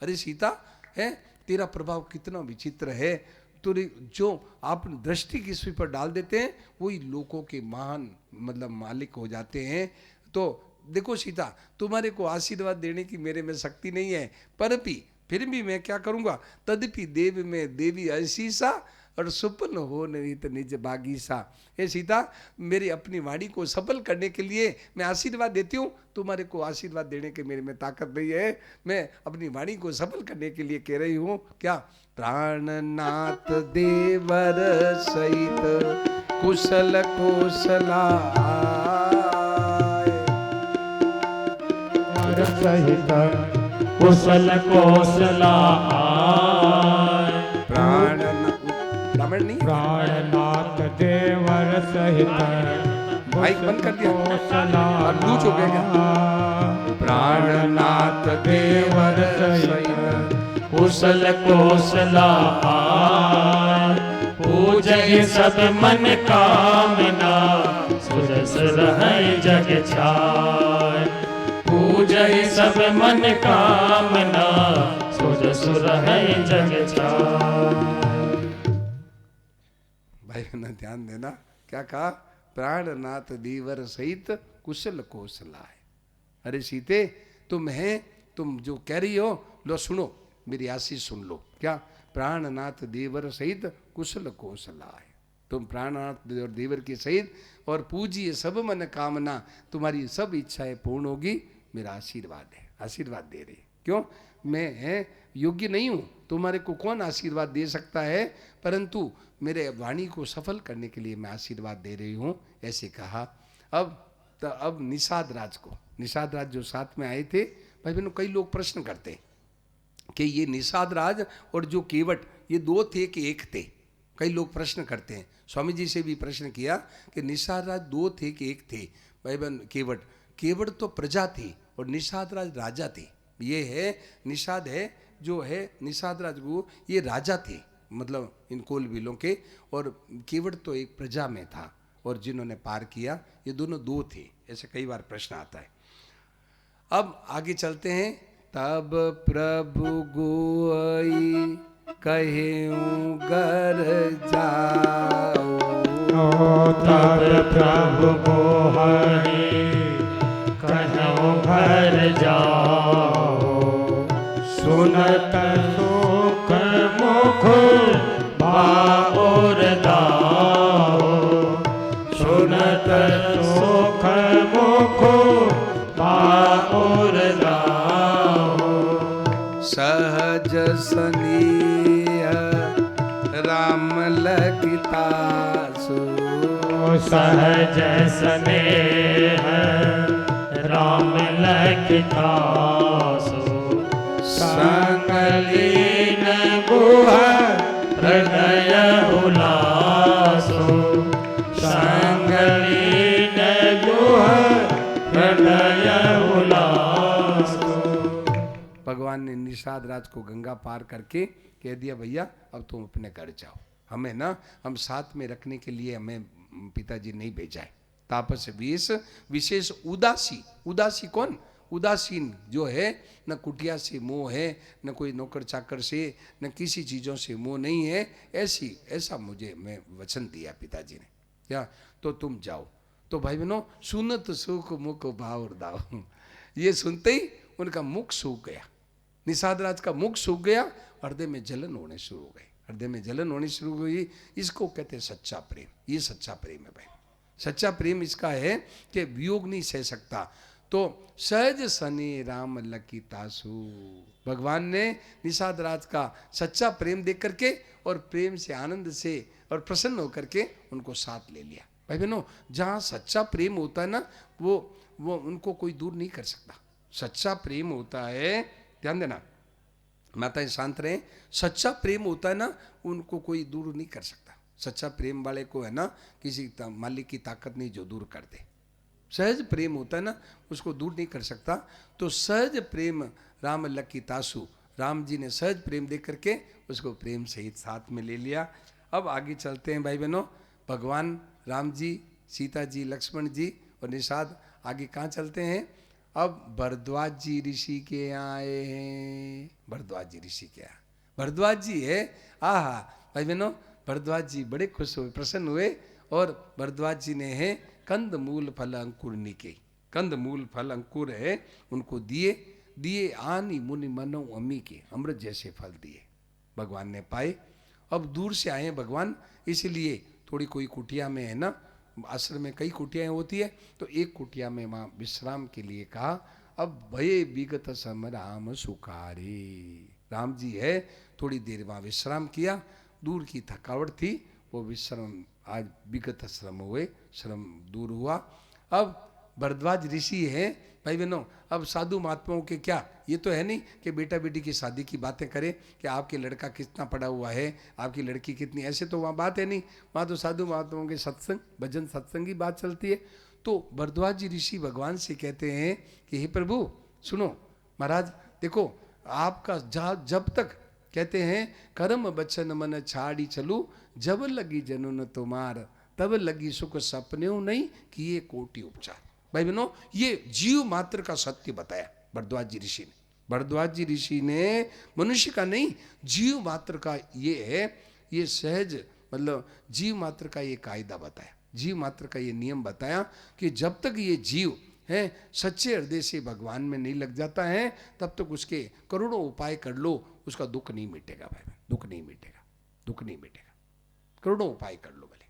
A: अरे सीता है, तेरा प्रभाव कितना विचित्र है। तोरे जो आप दृष्टि किसी पर डाल देते हैं वही लोगों के महान मतलब मालिक हो जाते हैं। तो देखो सीता, तुम्हारे को आशीर्वाद देने की मेरे में शक्ति नहीं है, पर भी फिर भी मैं क्या करूँगा, तदपि देव में देवी ऐसी सा, और सुपन हो नित निज बागीसा। हे सीता, मेरी अपनी वाणी को सफल करने के लिए मैं आशीर्वाद देती हूँ, तुम्हारे को आशीर्वाद देने के मेरे में ताकत नहीं है। मैं अपनी वाणी को सफल करने के लिए कह रही हूँ, क्या प्राणनाथ देवर सहित कुशल कोसला
B: सहित कुशल कोसला
A: ब्राह्मण नहीं,
C: प्राणनाथ देवर सहित
A: माइक बंद कर दिया,
C: कुशल
A: लूच हो गया क्या? प्राणनाथ देवर सहित
B: कुशल कोसला पूजय सब मन कामना, सुर सुर है जग छाय। पूजय सब मन कामना, सोज सुर है जग छाय।
A: भाई बहन ध्यान देना, क्या कहा? प्राणनाथ दीवर सहित कुशल कौशलाय। अरे सीते, तुम है, तुम जो कह रही हो, लो सुनो, मेरी आशीष सुन लो। क्या? प्राणनाथ देवर सहित कुशल कौशलाय। तुम प्राणनाथ देवर के सहित और पूजिए सब मन कामना, तुम्हारी सब इच्छाएं पूर्ण होगी। मेरा आशीर्वाद है, आशीर्वाद दे रही। क्यों? मैं योग्य नहीं हूँ, तुम्हारे को कौन आशीर्वाद दे सकता है, परंतु मेरे वाणी को सफल करने के लिए मैं आशीर्वाद दे रही हूँ, ऐसे कहा। अब निषाद राज को, निषाद राज जो साथ में आए थे, भाई बहनों, कई लोग प्रश्न करते हैं कि ये निषाद राज और जो केवट, ये दो थे कि एक थे? कई लोग प्रश्न करते हैं। स्वामी जी से भी प्रश्न किया कि निषाद राज दो थे कि एक थे? भाई बहन, केवट, केवट तो प्रजा थी और निषाद राज राजा थे। ये है निषाद है, जो है निषाद राज को, ये राजा थे, मतलब इन कोल बिलों के, और केवट तो एक प्रजा में था, और जिन्होंने पार किया, ये दोनों दो थे। ऐसे कई बार प्रश्न आता है। अब आगे चलते हैं। तब प्रभु गोई कहेऊं घर जाओ,
B: तब प्रभु गोहरी कहूँ घर जाओ। सुनत सुख मुख बाउर दाओ। सुनत सुख मुख बाउर दाओ।
A: सहज सनेह राम लगितासु,
B: सहज स्नेह राम लखितासु। संगलीन गुह हृदय उल्लासु। संगलीन गुह हृदय उल्लासु।
A: भगवान ने निषाद राज को गंगा पार करके कह दिया, भैया अब तुम अपने घर जाओ, हमें ना, हम साथ में रखने के लिए हमें पिताजी नहीं भेजा है। तापस विशेष उदासी, उदासी कौन? उदासीन जो है, न कुटिया से मोह है, न कोई नौकर चाकर से, न किसी चीज़ों से मोह नहीं है, ऐसा मुझे मैं वचन दिया पिताजी ने। क्या? तो तुम जाओ। तो भाई बहनों, सुनत सुख मुख भावर दाओ, ये सुनते ही उनका मुख सूख गया, निषाद राज का मुख सूख गया, हृदय में जलन होने शुरू हो गई, हृदय में जलन होनी शुरू हुई। इसको कहते हैं सच्चा प्रेम। ये सच्चा प्रेम है भाई। सच्चा प्रेम इसका है कि वियोग नहीं सह सकता। तो सहज सने राम लकी तासु, भगवान ने निषाद राज का सच्चा प्रेम देख करके और प्रेम से, आनंद से और प्रसन्न होकर के उनको साथ ले लिया। भाई बहनों, जहाँ सच्चा प्रेम होता है ना, वो उनको कोई दूर नहीं कर सकता। सच्चा प्रेम होता है, ध्यान देना माताएं, शांत रहें। सच्चा प्रेम होता है ना, उनको कोई दूर नहीं कर सकता। सच्चा प्रेम वाले को है ना, किसी मालिक की ताकत नहीं जो दूर कर दे। सहज प्रेम होता है ना, उसको दूर नहीं कर सकता। तो सहज प्रेम राम लकी तासु, राम जी ने सहज प्रेम देख करके उसको प्रेम सहित साथ में ले लिया। अब आगे चलते हैं भाई बहनों। भगवान राम जी, सीता जी, लक्ष्मण जी और निषाद आगे कहाँ चलते हैं? अब भरद्वाज जी ऋषि के आए हैं। भरद्वाज जी ऋषि के आए, भरद्वाज जी है। आहा भाई बहनों, भरद्वाज जी बड़े खुश हुए, प्रसन्न हुए। और भरद्वाज जी ने है कंद मूल फल अंकुर निके, कंद मूल फल अंकुर है, उनको दिए आनी मुनि मनो अम्मी के, अमृत जैसे फल दिए भगवान ने पाए। अब दूर से आए भगवान, इसलिए थोड़ी कोई कुटिया में है ना, आश्रम में कई कुटियाएं होती है, तो एक कुटिया में वहाँ विश्राम के लिए कहा। अब भये विगत सम राम सुखारे, राम जी है थोड़ी देर वहाँ विश्राम किया। दूर की थकावट थी, वो विश्राम, आज विगत श्रम हुए, श्रम दूर हुआ। अब भरद्वाज ऋषि है भाई बहनों। अब साधु महात्माओं के क्या, ये तो है नहीं कि बेटा बेटी की शादी की बातें करें कि आपके लड़का कितना पढ़ा हुआ है, आपकी लड़की कितनी, ऐसे तो वहाँ बात है नहीं। वहाँ तो साधु महात्माओं के सत्संग, भजन सत्संग की बात चलती है। तो भरद्वाज जी ऋषि भगवान से कहते हैं कि हे प्रभु सुनो, महाराज देखो, आपका जब तक कहते हैं कर्म बचन मन छाड़ी चलू, जब लगी जनन तुम्हार तब लगी सुख सपने नहीं कि ये कोटि उपचार। भाई बहनों, ये जीव मात्र का सत्य बताया भरद्वाज जी ऋषि ने। भरद्वाज जी ऋषि ने मनुष्य का नहीं, जीव मात्र का ये है, ये सहज मतलब जीव मात्र का ये कायदा बताया, जीव मात्र का ये नियम बताया कि जब तक ये जीव है सच्चे हृदय से भगवान में नहीं लग जाता है, तब तक उसके करोड़ों उपाय कर लो, उसका दुख नहीं मिटेगा भाई, दुख नहीं मिटेगा, दुख नहीं मिटेगा। करोड़ों उपाय कर लो भले,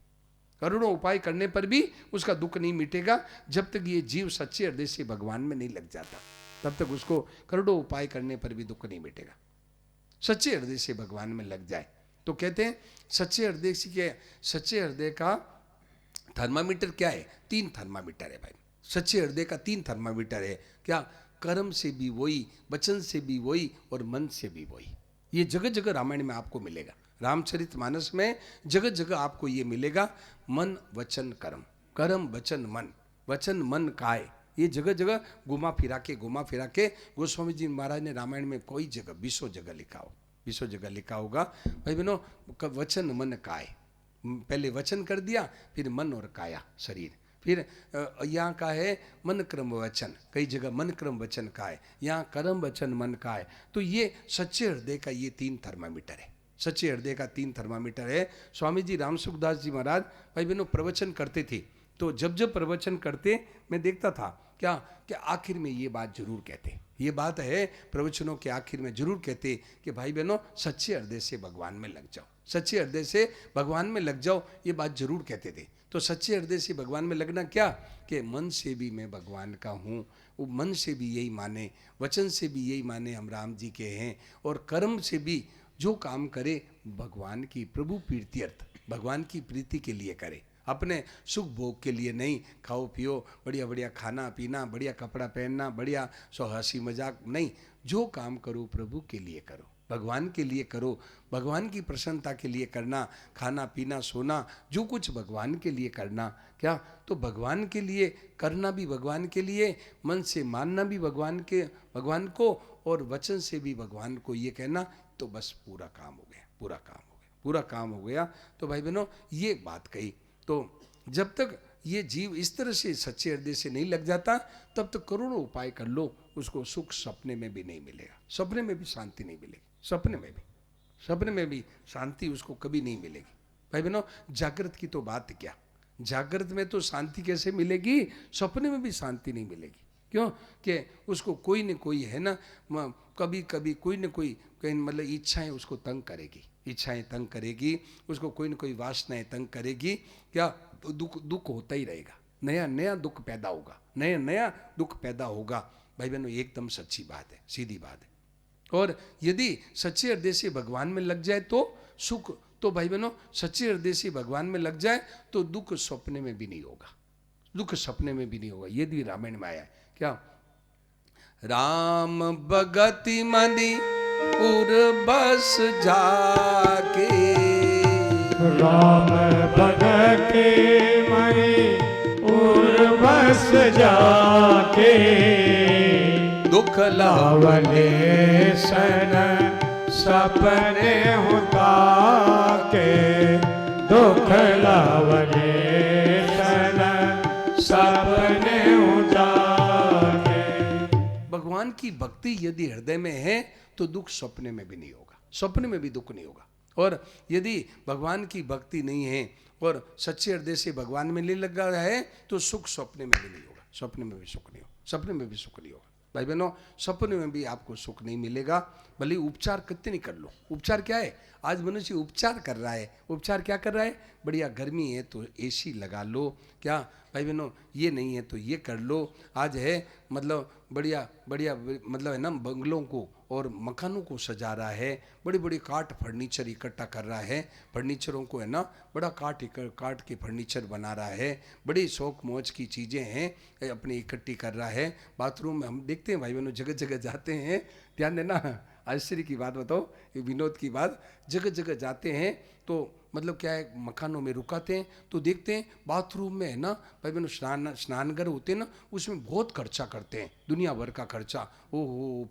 A: करोड़ों उपाय करने पर भी उसका दुख नहीं मिटेगा। जब तक ये जीव सच्चे हृदय से भगवान में नहीं लग जाता, तब तक उसको करोड़ों उपाय करने पर भी दुख नहीं मिटेगा। सच्चे हृदय से भगवान में लग जाए तो कहते हैं सच्चे हृदय से क्या, सच्चे हृदय का थर्मामीटर क्या है? 3 थर्मामीटर है भाई। सच्चे हृदय का 3 थर्मामीटर है। क्या? कर्म से भी वही, वचन से भी वही और मन से भी वही। ये जगह जगह रामायण में आपको मिलेगा, रामचरितमानस में जगह जगह आपको ये मिलेगा। मन वचन कर्म, कर्म वचन मन, वचन मन काय, ये जगह जगह घुमा फिरा के गोस्वामी जी महाराज ने रामायण में कोई जगह 20 जगह लिखा हो, 20 जगह लिखा होगा भाई बहनों। वचन मन काय, पहले वचन कर दिया, फिर मन और काया शरीर, फिर यहाँ का है मन क्रम वचन, कई जगह मन क्रम वचन का है, यहाँ कर्म वचन मन का है। तो ये सच्चे हृदय का ये 3 थर्मामीटर है, सच्चे हृदय का 3 थर्मामीटर है। स्वामी जी रामसुखदास जी महाराज भाई बहनों प्रवचन करते थे, तो जब प्रवचन करते मैं देखता था क्या कि आखिर में ये बात जरूर कहते, ये बात है प्रवचनों के आखिर में जरूर कहते कि भाई बहनों सच्चे हृदय से भगवान में लग जाओ, सच्चे हृदय से भगवान में लग जाओ, ये बात जरूर कहते थे। तो सच्चे हृदय से भगवान में लगना क्या कि मन से भी मैं भगवान का हूँ, वो मन से भी यही माने, वचन से भी यही माने हम राम जी के हैं, और कर्म से भी जो काम करे भगवान की प्रभु प्रीत्यर्थ, भगवान की प्रीति के लिए करे, अपने सुख भोग के लिए नहीं। खाओ पियो, बढ़िया बढ़िया खाना पीना, बढ़िया कपड़ा पहनना, बढ़िया सो हंसी मजाक नहीं, जो काम करो प्रभु के लिए करो, भगवान के लिए करो, भगवान की प्रसन्नता के लिए करना, खाना पीना सोना जो कुछ भगवान के लिए करना। क्या? तो भगवान के लिए करना भी भगवान के लिए, मन से मानना भी भगवान को, और वचन से भी भगवान को ये कहना, तो बस पूरा काम हो गया, पूरा काम हो गया, पूरा काम हो गया। तो भाई बहनों ये बात कही। तो जब तक ये जीव इस तरह से सच्चे हृदय से नहीं लग जाता, तब तक करोड़ों उपाय कर लो, उसको सुख सपने में भी नहीं मिलेगा, सपने में भी शांति नहीं मिलेगी, सपने में भी शांति उसको कभी नहीं मिलेगी। भाई बहनों जागृत की तो बात क्या, जागृत में तो शांति कैसे मिलेगी, सपने में भी शांति नहीं मिलेगी। क्यों? कि उसको कोई न कोई है ना, कभी कभी कोई न कोई मतलब इच्छाएं उसको तंग करेगी, इच्छाएं तंग करेगी उसको, कोई न कोई वासनाएं तंग करेगी। क्या? दुख होता ही रहेगा, नया नया दुख पैदा होगा, नया नया दुख पैदा होगा। भाई बहनों एकदम सच्ची बात है, सीधी बात है। और यदि सच्चे हृदय से भगवान में लग जाए तो सुख, तो भाई बहनों सच्चे हृदय से भगवान में लग जाए तो दुख सपने में भी नहीं होगा, दुख सपने में भी नहीं होगा। ये भी रामायण में आया है। क्या? राम भगति मनि उर बस जाके,
C: राम भगति मनि उर बस जाके,
A: दुख
C: लावले सन सपने होता के, दुख लावले सन सपने होता के।
A: भगवान की भक्ति यदि हृदय में है तो दुख सपने में भी नहीं होगा, सपने में भी दुख नहीं होगा। और यदि भगवान की भक्ति नहीं है और सच्चे हृदय से भगवान में नहीं लगा है तो सुख सपने में भी नहीं होगा, सपने में भी सुख नहीं होगा, सपने में भी सुख नहीं होगा। भाई बहनों सपने में भी आपको सुख नहीं मिलेगा, भले उपचार कितने नहीं कर लो। उपचार क्या है? आज मनुष्य उपचार कर रहा है, उपचार क्या कर रहा है? बढ़िया गर्मी है तो एसी लगा लो, क्या भाई बहनों ये नहीं है तो ये कर लो। आज है मतलब बढ़िया बढ़िया मतलब है ना, बंगलों को और मकानों को सजा रहा है, बड़ी बड़ी काट फर्नीचर इकट्ठा कर रहा है, फर्नीचरों को है ना बड़ा काट के फर्नीचर बना रहा है, बड़ी शौक मौज की चीज़ें हैं अपनी इकट्ठी कर रहा है। बाथरूम में हम देखते हैं भाई बहनों जगह जगह जाते हैं, ध्यान देना, आश्चर्य की बात बताओ, ये विनोद की बात, जगह जगह जाते हैं तो मतलब क्या है, मकानों में रुकाते हैं तो देखते हैं बाथरूम में है ना भाई बहनों, स्नानघर होते हैं ना, उसमें बहुत खर्चा करते हैं, दुनिया भर का खर्चा। ओहो,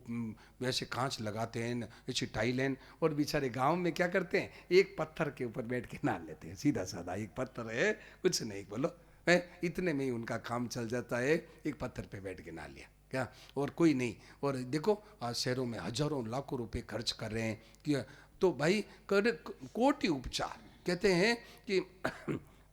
A: वैसे कांच लगाते हैं, ऐसी टाइल हैं, और बेचारे गांव में क्या करते हैं, एक पत्थर के ऊपर बैठ के नहा लेते हैं, सीधा साधा एक पत्थर है, कुछ नहीं बोलो है, इतने में ही उनका काम चल जाता है, एक पत्थर पे बैठ के नहा लिया क्या, और कोई नहीं। और देखो आज शहरों में हजारों लाखों रुपए खर्च कर रहे हैं कि, तो भाई कोटि उपचार कहते हैं कि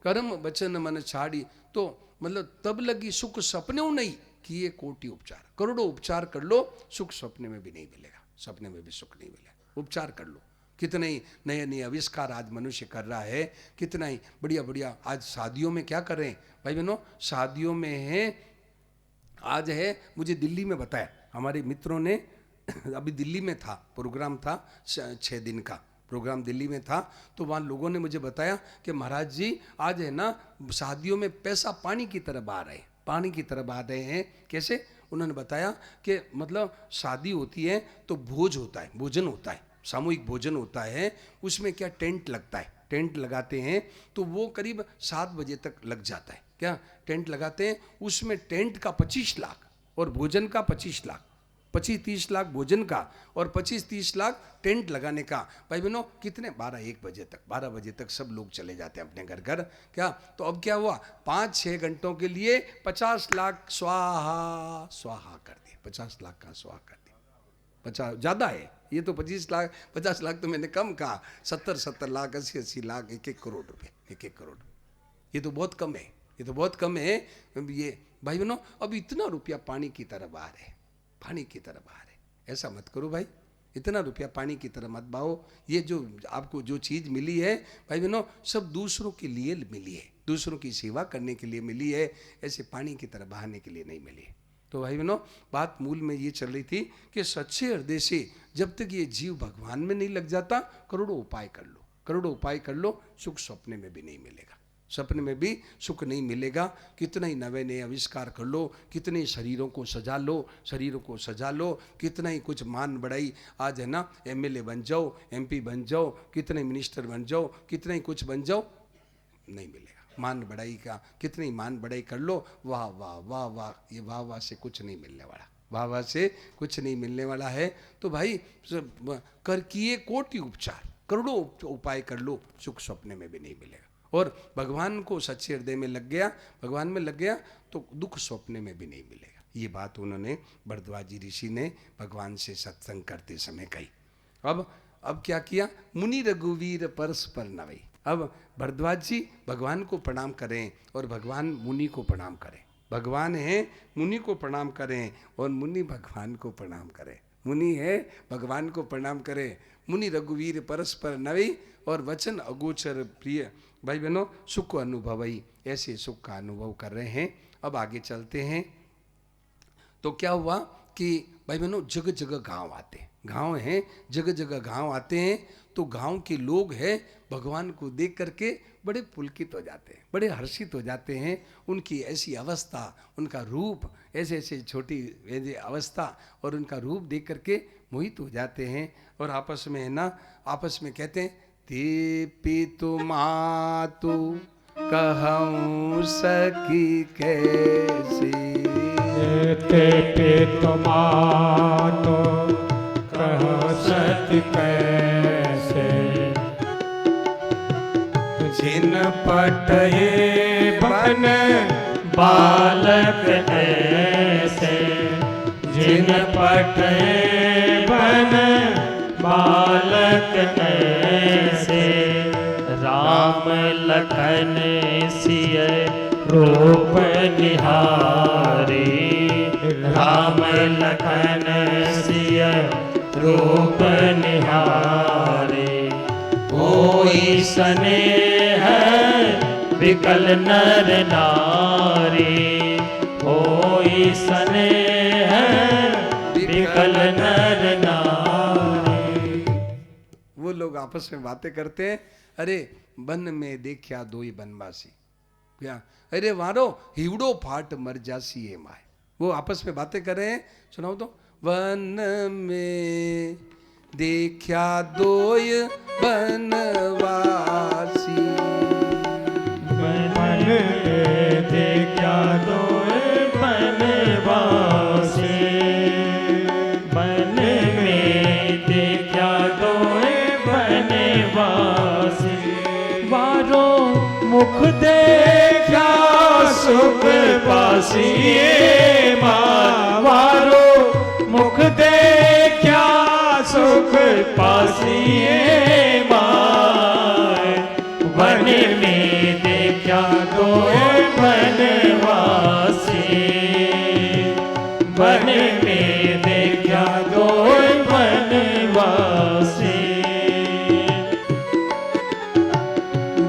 A: कर्म वचन मन छाड़ी, तो मतलब तब लगी सुख सपने नहीं कि ये कोटि उपचार, करोड़ों उपचार कर लो, सुख सपने में भी नहीं मिलेगा, सपने में भी सुख नहीं मिलेगा। उपचार कर लो, कितने ही नए नए आविष्कार आज मनुष्य कर रहा है, कितना ही बढ़िया बढ़िया। आज शादियों में क्या कर रहे हैं भाई बहनों, शादियों में है, आज है, मुझे दिल्ली में बताया हमारे मित्रों ने, अभी दिल्ली में था प्रोग्राम था, 6 दिन का प्रोग्राम दिल्ली में था, तो वहाँ लोगों ने मुझे बताया कि महाराज जी आज है ना शादियों में पैसा पानी की तरफ आ रहे हैं, पानी की तरफ आ रहे हैं। कैसे? उन्होंने बताया कि मतलब शादी होती है तो भोज होता है, भोजन होता है, सामूहिक भोजन होता है, उसमें क्या टेंट लगता है, टेंट लगाते हैं तो वो करीब 7 बजे तक लग जाता है, क्या टेंट लगाते हैं, उसमें टेंट का 25 लाख और भोजन का 25 लाख, 25-30 लाख भोजन का और 25-30 लाख टेंट लगाने का। भाई बहनों कितने, 12-1 बजे तक, 12 बजे तक सब लोग चले जाते हैं अपने घर घर, क्या। तो अब क्या हुआ, 5-6 घंटों के लिए 50 लाख स्वाहा स्वाहा कर दिए, 50 लाख का स्वाहा कर दिया। 50 ज़्यादा है ये तो, 50 लाख तो मैंने कम कहा, 70 लाख, 80 लाख, 1 करोड़ रुपये, 1 करोड़, ये तो बहुत कम है, ये तो बहुत कम है ये भाई बहनों। अब इतना रुपया पानी की तरफ आ रहे, पानी की तरफ आ रहे, ऐसा मत करो भाई, इतना रुपया पानी की तरफ मत बहाओ। ये जो आपको जो चीज़ मिली है भाई बहनों, सब दूसरों के लिए मिली है, दूसरों की सेवा करने के लिए मिली है, ऐसे पानी की तरफ बहाने के लिए नहीं मिली है। तो भाई बहनों बात मूल में ये चल रही थी कि सच्चे हृदय से जब तक ये जीव भगवान में नहीं लग जाता, करोड़ों उपाय कर लो, करोड़ों उपाय कर लो, सुख सपने में भी नहीं मिलेगा, सपने में भी सुख नहीं मिलेगा। कितना ही नए नए आविष्कार कर लो, कितने ही शरीरों को सजा लो, शरीरों को सजा लो, कितना ही कुछ मान बढ़ाई, आज है ना MLA बन जाओ, MP बन जाओ, कितने मिनिस्टर बन जाओ, कितने ही कुछ बन जाओ, नहीं मिलेगा। मान बढ़ाई का कितनी मान बढ़ाई कर लो, वाह वाह वाह वाह, ये वाह वाह से कुछ नहीं मिलने वाला, वाह वाह से कुछ नहीं मिलने वाला है। तो भाई कर किए कोटि उपचार, करोड़ों उपाय कर लो, सुख सपने में भी नहीं मिलेगा। और भगवान को सच्चे हृदय में लग गया, भगवान में लग गया तो दुख सपने में भी नहीं मिलेगा। ये बात उन्होंने भरद्वाजी ऋषि ने भगवान से सत्संग करते समय कही। अब क्या किया, मुनि रघुवीर परस्पर नवई। अब भरद्वाज जी भगवान को प्रणाम करें और भगवान मुनि को प्रणाम करें, भगवान है मुनि को प्रणाम करें और मुनि भगवान को प्रणाम करें, मुनि है भगवान को प्रणाम करें। मुनि रघुवीर परस्पर नवई और वचन अगोचर प्रिय। भाई बहनों सुख अनुभवई, ऐसे सुख का अनुभव कर रहे हैं। अब आगे चलते हैं तो क्या हुआ कि भाई बहनों जगह जगह गांव आते हैं, गांव हैं जगह जगह गांव आते हैं, तो गांव के लोग हैं भगवान को देख करके बड़े पुलकित हो जाते हैं, बड़े हर्षित हो जाते हैं। उनकी ऐसी अवस्था, उनका रूप, ऐसे ऐसे छोटी ऐसी अवस्था और उनका रूप देख करके मोहित हो जाते हैं। और आपस में है ना, आपस में कहते हैं, ते पितु मातु कहूँ सकी कैसी,
C: ते पितु मातु कहूँ सकी कैसे, जिन पटये बन
B: बालक ऐसे, जिन पटये बन बालक ऐसे, राम लखन सिय रूप निहारी, राम लखन सिय रूप निहारी। कोई स्नेह विकल नर नारी, कोई स्नेह विकल नर नारी।
A: वो लोग आपस में बातें करते हैं, अरे वन में देखा दो ही बनवासी, क्या अरे वारो हिवड़ो फाट मर जासी है माए। वो आपस में बातें कर रहे हैं, सुनाओ तो। वन में देखा दोय बनवासी,
C: में देखा दोए
B: बनवासी, बन में देखा दोए बनवासी। वारो मुख देखा सुख पासी, वारो मुख देखा सुख पासी। वन में देखा दोए बनवासी, वन में देखा दोए बनवासी।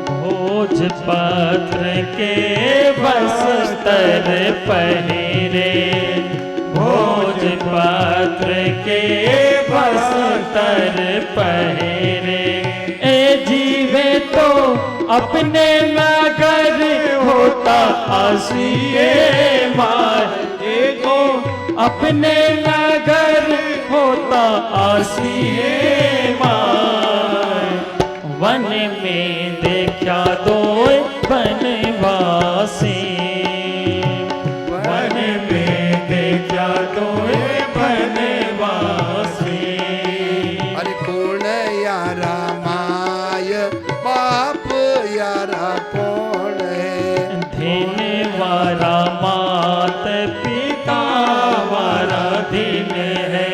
B: भोज पत्र के वस्त्र पहिरे, भोज पत्र के वस्त्र पहिरे। ए जीवे तो अपने नगर होता आसिए माए, तो अपने नगर होता आसिए माए। वन में देखा दोए बनवासी, वन में देखा दोए बनवासी।
A: अरे कौन यारा माय बाप यारा कौन है,
B: धीन वारा मात पिता वारा धीन है,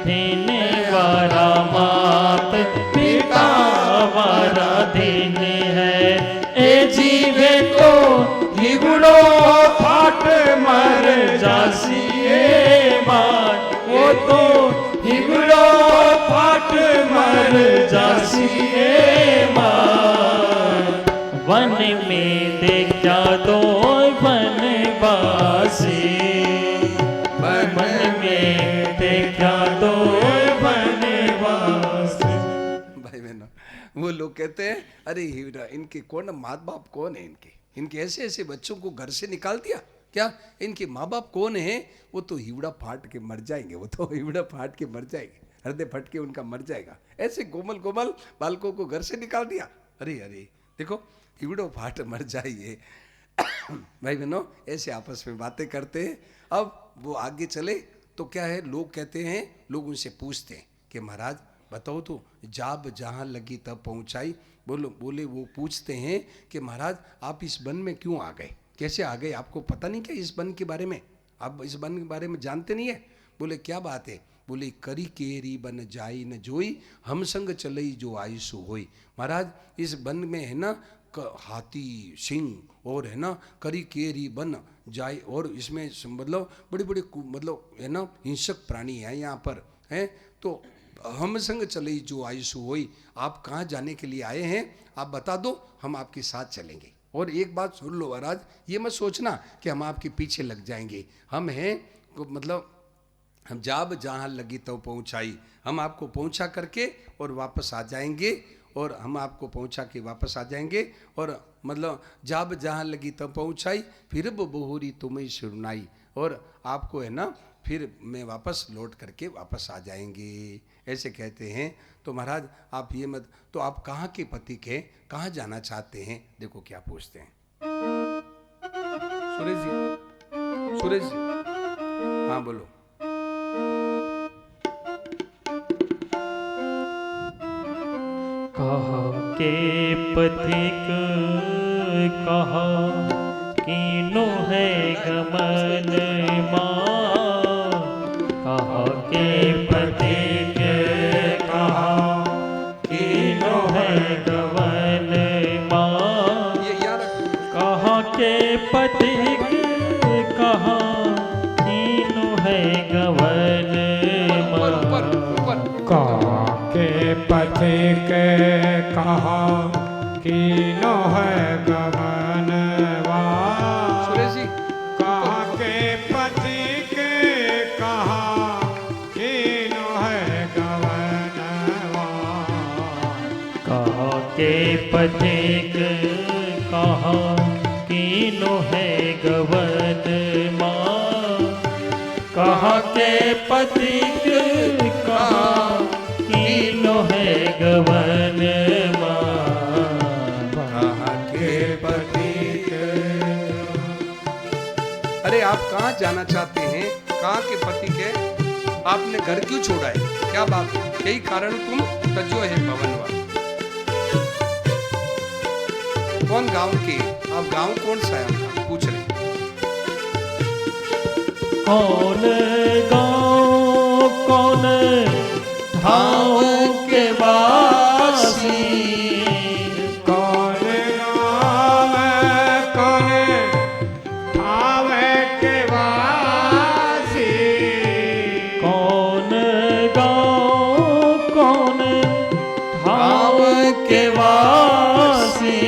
B: धीन वारा मात पिता वारा धीन है। ए जीवे तो हिगड़ो फाट मर जासिए मार, वो तो हिगड़ो फाट मर जासिए मार। वन में देखा दो बनवासी, वन में देखा दो बनवासी।
A: भाई बहनों, वो लोग कहते हैं अरे हीरा, इनके कौन माँ बाप कौन है, इनके ऐसे ऐसे बच्चों को घर से निकाल दिया क्या, इनके माँ बाप कौन है। वो तो हिवड़ा फाट के मर जाएंगे, वो तो हिवड़ा फाट के मर जाएंगे, हृदय फट के उनका मर जाएगा। ऐसे कोमल कोमल बालकों को घर से निकाल दिया। अरे अरे देखो हिवड़ो फाट मर जाइए। भाई बहनों, ऐसे आपस में बातें करते हैं। अब वो आगे चले तो क्या है, लोग कहते हैं, लोग उनसे पूछते हैं कि महाराज बताओ तो, जाब जहाँ लगी तब पहुँचाई। बोले वो पूछते हैं कि महाराज आप इस वन में क्यों आ गए, कैसे आ गए, आपको पता नहीं क्या इस वन के बारे में, आप इस वन के बारे में जानते नहीं है। बोले क्या बात है। बोले करी केरी बन जाई न जोई, हम संग चलई जो आई सो होई। महाराज इस वन में है ना हाथी सिंह और है ना करी केरी बन जाए, और इसमें मतलब बड़े बड़े मतलब है ना हिंसक प्राणी हैं यहाँ पर हैं। तो हम संग चले जो आयुषु होई, आप कहाँ जाने के लिए आए हैं आप बता दो, हम आपके साथ चलेंगे। और एक बात सुन लो महाराज, ये मत सोचना कि हम आपके पीछे लग जाएंगे, हम हैं मतलब हम जाब जहाँ लगी तो पहुँचाई, हम आपको पहुँचा करके और वापस आ जाएंगे, और हम आपको पहुँचा के वापस आ जाएंगे। और मतलब जाब जहाँ लगी तब पहुँचाई, फिर बहुरी तुम्हें सुनाई, और आपको है ना फिर मैं वापस लौट करके वापस आ जाएंगे, ऐसे कहते हैं। तो महाराज आप ये मत, तो आप कहाँ के पथिक हैं, कहाँ जाना चाहते हैं। देखो क्या पूछते हैं सुरेश जी, सुरेश जी हाँ बोलो।
B: कहा के पथिक कहा कीनो है गमन माँ, कहा के पथिक कहा कीनो है गमन माँ। कहा के पथिक कहा कीनो है गमन माँ।
C: के पथिक कहा कीनो है गगनवा।
A: सुरेश जी
C: कहा के पथिक कहा कीनो है गगनवा।
B: कहा के पथिक कहा कीनो है गवन माँ। कहा के पथिक कहा कीनो है गवन माँ।
C: कहा के पथिक
A: आप कहाँ जाना चाहते हैं, कहाँ के पति के, आपने घर क्यों छोड़ा है, क्या बात, यही कारण तुम तजो है भवनवा। कौन गांव के, आप गांव कौन सा है आपका, पूछ रहे हैं।
B: कौन गाँव कौन ठाव के वासी,
C: कौन गाँव कौन ठाव के वासी,
B: कौन गाँव कौन ठाव के वासी,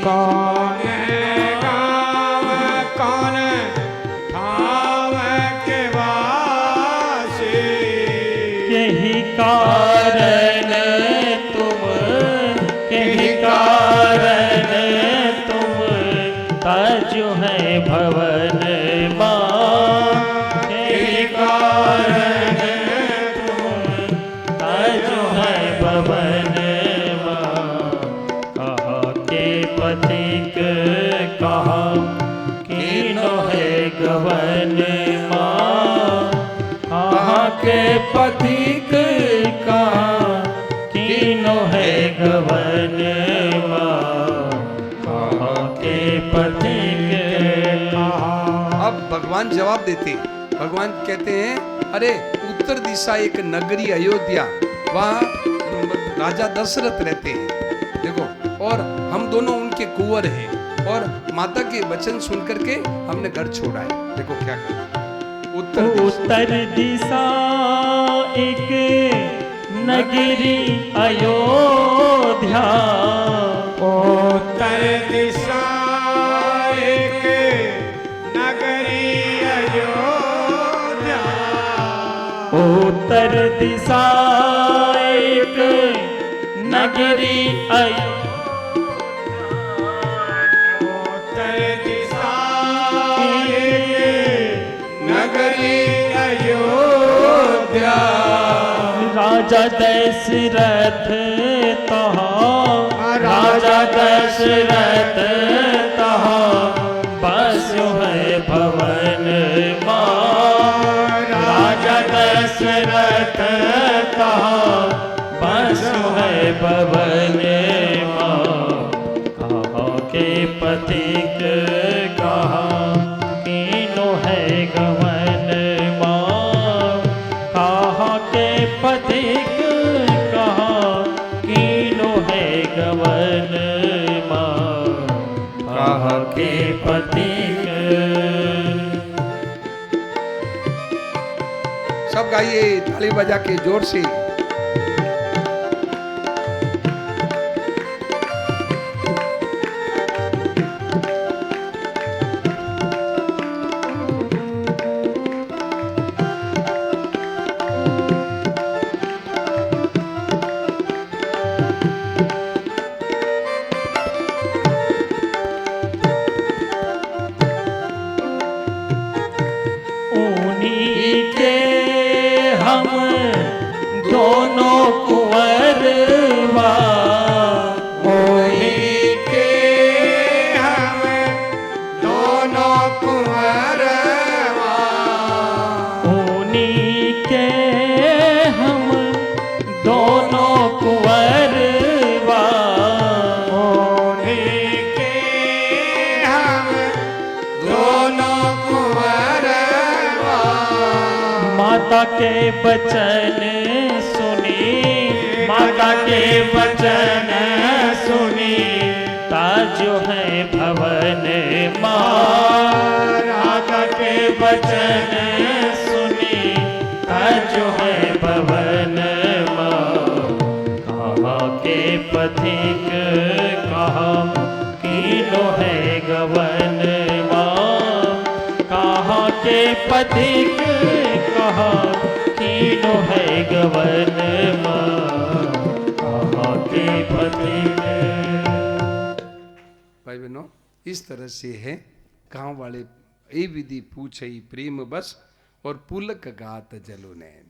C: कौन गाँव कौन ठाव के वासी,
B: यही कारण तुम, यही कारण तुम ताजो है भवन माँ, यही कारण तुम ताजो है भवन माँ। कहा के पथिक कहा कीनो है गवन माँ, कहाँ के पथिक कहाँ कीनो है गवन माँ, कहाँ के पथिक कहाँ।
A: अब भगवान जवाब देते हैं, भगवान कहते हैं अरे उत्तर दिशा एक नगरी अयोध्या, वहाँ राजा दशरथ रहते हैं, देखो, और हम दोनों उनके कुंवर हैं, और माता के वचन सुन करके हमने घर छोड़ा है। देखो क्या कर,
B: उत्तर दिशा एक नगरी अयोध्या,
C: उत्तर दिशा एक नगरी अयोध्या,
B: उत्तर दिशा एक नगरी
C: उत्तर दिशा एक नगरी अयोध्या,
B: राजा दशरथ तहाँ, राजा दशरथ तहाँ बसो है भवन माँ, राजा दशरथ तहाँ बसो है भवन माँ। कहाँ के पथिक कहाँ कीनो है गवन माँ, कहाँ के पथिक कहाँ कीनो है गवन माँ, कहाँ के पथिक।
A: सब गाइए ताली बजा के जोर से।
B: उन्हीं के हम दोनों कुंवरवा,
C: उन्हीं के हम दोनों कुंवरवा,
B: उन्हीं के हम दोनों कुंवरवा,
C: उन्हीं के हम दोनों कुंवरवा,
B: माता के बचन सुनी, माता के बचन सुनी ताजो है भवन माँ, राधा के बचन सुनी ताजो है भवन माँ। कहाँ के पथिक कहाँ कीनो है गवन माँ, कहाँ के पथिक कहाँ कीनो है गवन माँ, कहाँ के पथिक।
A: भाई बहनों, इस तरह से है गांव वाले ए विधि पूछई प्रेम बस और पुलक गात जलो नैन।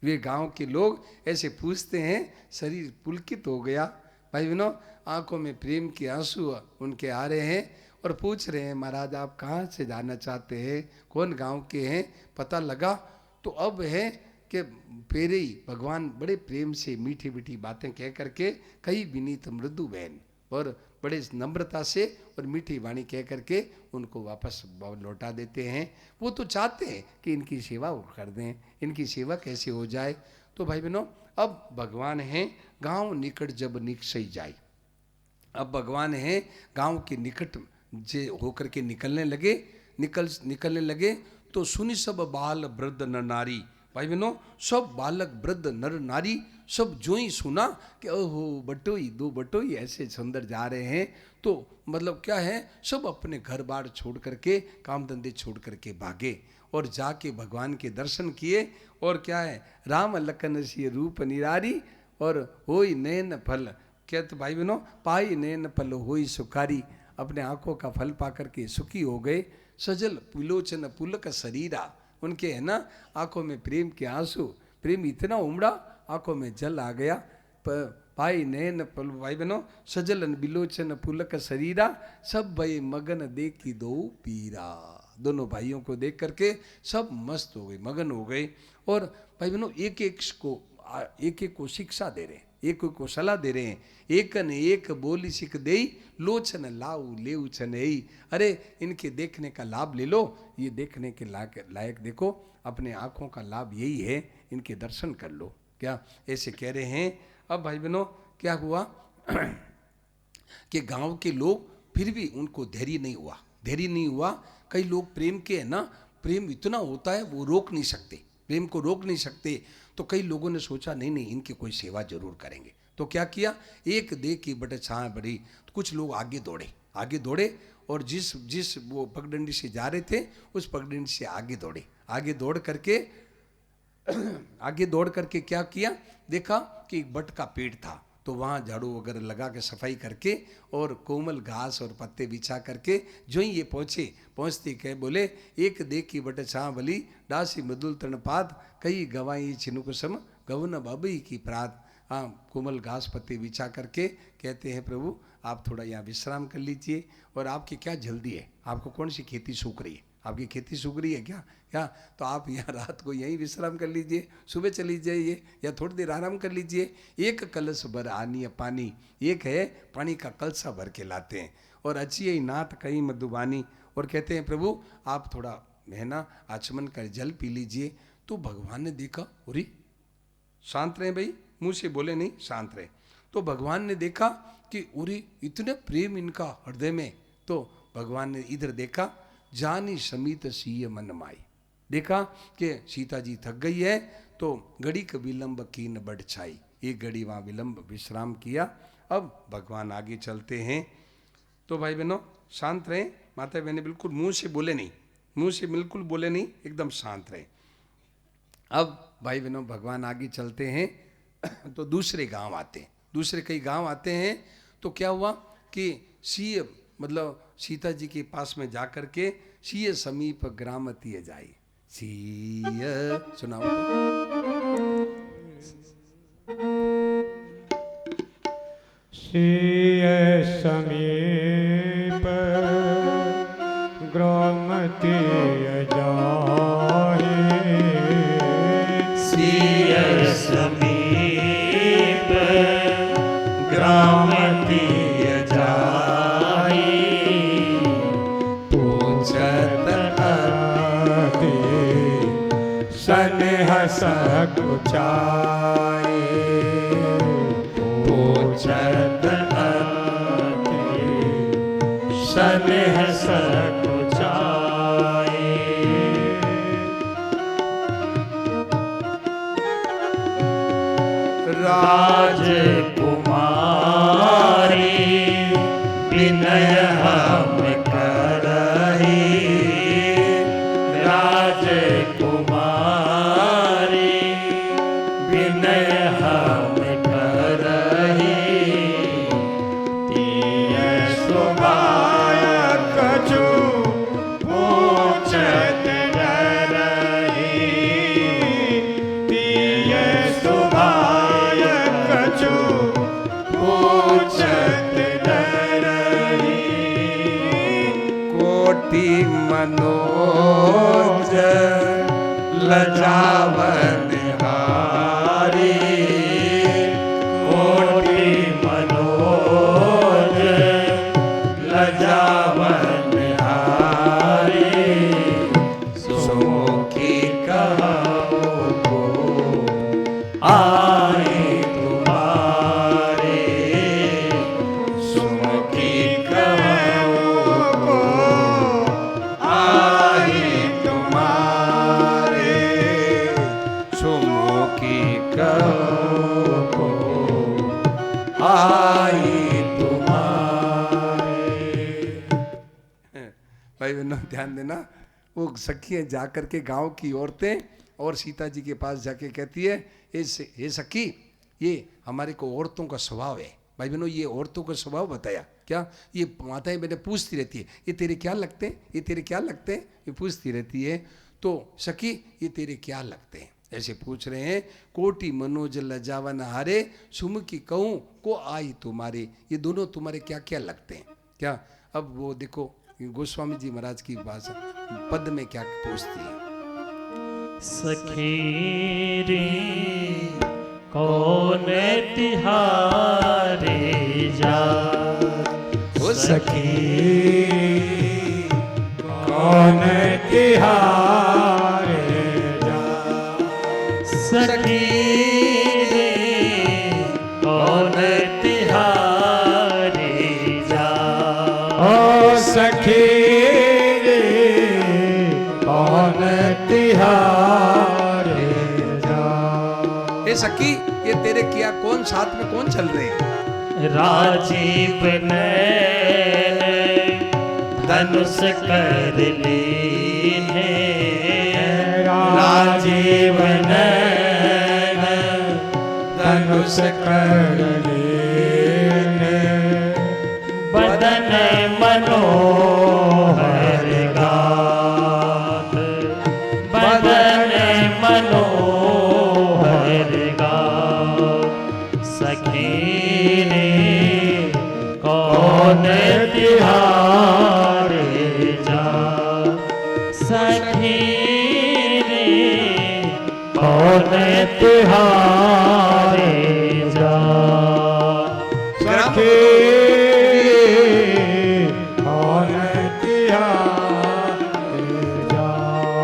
A: वे गांव के लोग ऐसे पूछते हैं, शरीर पुलकित हो गया, भाई बहनों, आंखों में प्रेम के आंसू उनके आ रहे हैं और पूछ रहे हैं, महाराज आप कहाँ से जाना चाहते हैं, कौन गांव के हैं? पता लगा तो अब है कि पेरे ही भगवान बड़े प्रेम से मीठी मीठी बातें कह करके, कई विनीत मृदु बहन और बड़े नम्रता से और मीठी वाणी कह करके उनको वापस लौटा देते हैं। वो तो चाहते हैं कि इनकी सेवा वो कर दें, इनकी सेवा कैसे हो जाए। तो भाई बहनों, अब भगवान हैं गांव निकट जब निकसई जाए। अब भगवान हैं गांव के निकट जे होकर के निकलने लगे तो सुनी सब बाल वृद्ध नर नारी। भाई बहनों, सब बालक वृद्ध नर नारी सब जो ही सुना कि ओहो बटोई दो बटोई ऐसे सुंदर जा रहे हैं, तो मतलब क्या है, सब अपने घर बार छोड़ करके, काम धंधे छोड़ करके भागे और जाके भगवान के दर्शन किए। और क्या है, राम लखन सिय रूप निरारी और होई नैन फल। कहते भाई बहनों, पाई नैन फल होई सुखारी, अपने आंखों का फल पा करके सुखी हो गए। सजल पुलोचन पुलक शरीरा, उनके है ना आंखों में प्रेम के आंसू, प्रेम इतना उमड़ा आंखों में जल आ गया। पाई नैन पल, भाई बहनों, सजलन बिलोचन पुलक शरीरा, सब भाई मगन देखी दो पीरा। दोनों भाइयों को देख करके सब मस्त हो गए, मगन हो गए। और भाई बहनों, एक एक को शिक्षा दे रहे हैं, एक को सलाह दे रहे हैं। एक न एक बोली सिख देई, लोचन लाऊ लेऊ छनई। अरे इनके देखने का लाभ ले लो, ये देखने के लायक देखो, अपने आँखों का लाभ यही है, इनके दर्शन कर लो, क्या ऐसे कह रहे हैं। अब भाई बहनों, क्या हुआ कि गांव के लोग फिर भी उनको धैर्य नहीं हुआ। कई लोग प्रेम के है ना, प्रेम इतना होता है वो रोक नहीं सकते, प्रेम को रोक नहीं सकते। तो कई लोगों ने सोचा नहीं इनकी कोई सेवा जरूर करेंगे। तो क्या किया, एक दे की बटे छां बढ़ी, तो कुछ लोग आगे दौड़े और जिस वो पगडंडी से जा रहे थे उस पगडंडी से आगे दौड़ करके क्या किया, देखा कि एक बट का पेड़ था, तो वहाँ झाड़ू वगैरह लगा के सफाई करके और कोमल घास और पत्ते बिछा करके जो ही ये पहुँचते कह बोले, एक देख की बट छां भली डासी मृदुल तृणपात, कई गवाई छिनुक सम गवन बाबई की प्रात। हाँ, कोमल घास पत्ते बिछा करके कहते हैं, प्रभु आप थोड़ा यहाँ विश्राम कर लीजिए। और आपकी क्या जल्दी है, आपको कौन सी खेती सूख रही है, आपकी खेती सूख रही है क्या, तो आप यहाँ रात को यहीं विश्राम कर लीजिए, सुबह चली जाइए या थोड़ी देर आराम कर लीजिए। एक कलश भर आनी पानी, एक है पानी का कलसा भर के लाते हैं, और अच्छी ही नाथ कहीं मधुबानी, और कहते हैं प्रभु आप थोड़ा है ना आचमन कर जल पी लीजिए। तो भगवान ने देखा, अरे शांत रहे भाई, मुँह से बोले नहीं, शांत रहे। तो भगवान ने देखा कि अरे इतने प्रेम इनका हृदय में। तो भगवान ने इधर देखा, जानी समीत सीय मन माई, देखा कि सीता जी थक गई है, तो घड़ी का विलंब कीन बढ़ छाई, एक घड़ी वहाँ विलंब विश्राम किया। अब भगवान आगे चलते हैं। तो भाई बहनों शांत रहें, माता बहने बिल्कुल मुंह से बिल्कुल बोले नहीं, एकदम शांत रहें। अब भाई बहनों भगवान आगे चलते हैं तो दूसरे कई गांव आते हैं। तो क्या हुआ कि सीय मतलब सीता जी के पास में जाकर के सीय समीप ग्राम तीय जाई, सीय सुनाओ तो।
C: सीय समीप ग्राम तीय जाई,
B: सीय समीप ग्राम तीय जाई, पूछत
C: अति स्नेह सकुचाए,
B: पूछत अति स्नेह सकुचाए। राजकुमारी विनय हम करही, राजकुमारी विनय हम करही, तीय
C: सुबाय कछु पूछत डरहि, तीय सुबाय कछु
A: कोटि मनोज लजावन हारी,
B: कोटि मनोज लजावन हारे,
A: सुमुखी
B: कहो को आए तुम्हारे,
A: सुमुखी
C: कहो को आए तुम्हारे,
A: सुमुखी कहो को आई भाई बहनों ध्यान देना। वो सखियाँ जा करके गांव की औरतें और सीता जी के पास जाके कहती है, हे सखी, ये हमारे को औरतों का स्वभाव है। भाई बहनों ये औरतों का स्वभाव बताया क्या? ये माताएं मैंने पूछती रहती है, ये तेरे क्या लगते हैं, ये तेरे क्या लगते हैं, ये पूछती रहती है। तो सखी ये तेरे क्या लगते हैं, ऐसे पूछ रहे हैं। कोटि मनोज लजावन हारे, सुमुखी कहूँ को आई तुम्हारे, ये दोनों तुम्हारे क्या क्या लगते हैं क्या? अब वो देखो गोस्वामी जी महाराज की भाषा पद में क्या पूछती है।
B: सखी रे कौन तिहारे जा,
A: ओ
C: सखी कौन तिहारे जा,
B: सखी रे कौन तिहारे जा,
C: ओ सखी रे कौन तिहारे जा,
A: ए सखी ये तेरे क्या कौन साथ में कौन चल रहे हैं?
B: राजीव नैन धनुष कर लीने,
C: राजीव नैन धनुष कर लीने,
B: बदन मनोहर गात, बदन मनोहर गात, सखी रे कौन तिहारे जा, सखी रे कौन तिहारे जा,
C: सखी कौन तिहारे जा।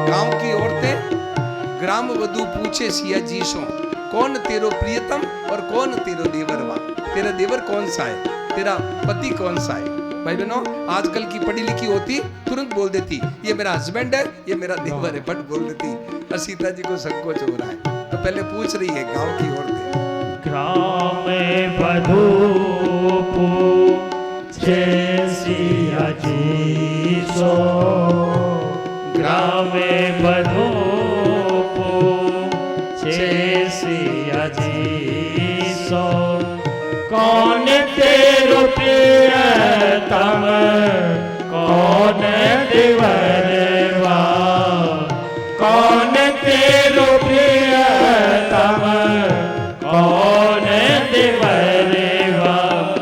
A: गांव की औरतें ग्राम वधु पूछे सिया जी सो, कौन तेरो प्रियतम और कौन तेरो देवरवा, तेरा देवर कौन सा है, तेरा पति कौन सा है। भाई बहनों आजकल की पढ़ी लिखी होती तुरंत बोल देती ये मेरा हस्बैंड है, ये मेरा देवर है, बट बोल देती। और सीता जी को संकोच हो रहा है तो पहले पूछ रही है गांव की औरतें।
B: ग्राम वधू पूछे सिया जी सो, ग्राम वधू पूछे सिया जी सो, कौन तेरो प्रियतम कौन देवरवा, कौन तेरो प्रियतम कौन देवरवा,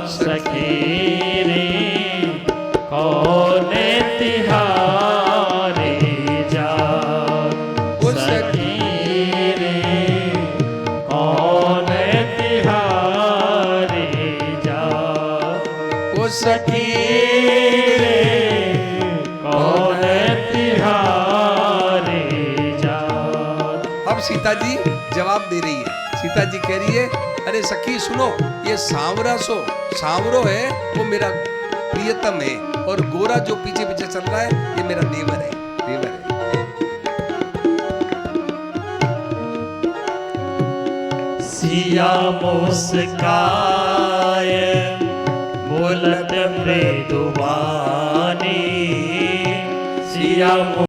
B: सखी रे कौन तिहारे जा, सखी रे कौन तिहारे जा,
A: ओ सखी
B: रे कौन तिहारे जा।
A: अब सीता जी जवाब दे रही है। सीता जी कह रही है अरे सखी सुनो, ये सांवरा सांवरो है वो मेरा प्रियतम है, और गोरा जो पीछे पीछे चल रहा है ये मेरा देवर है, देवर है।
B: सिया मुस्काए बोलत मृदुवानी, सिया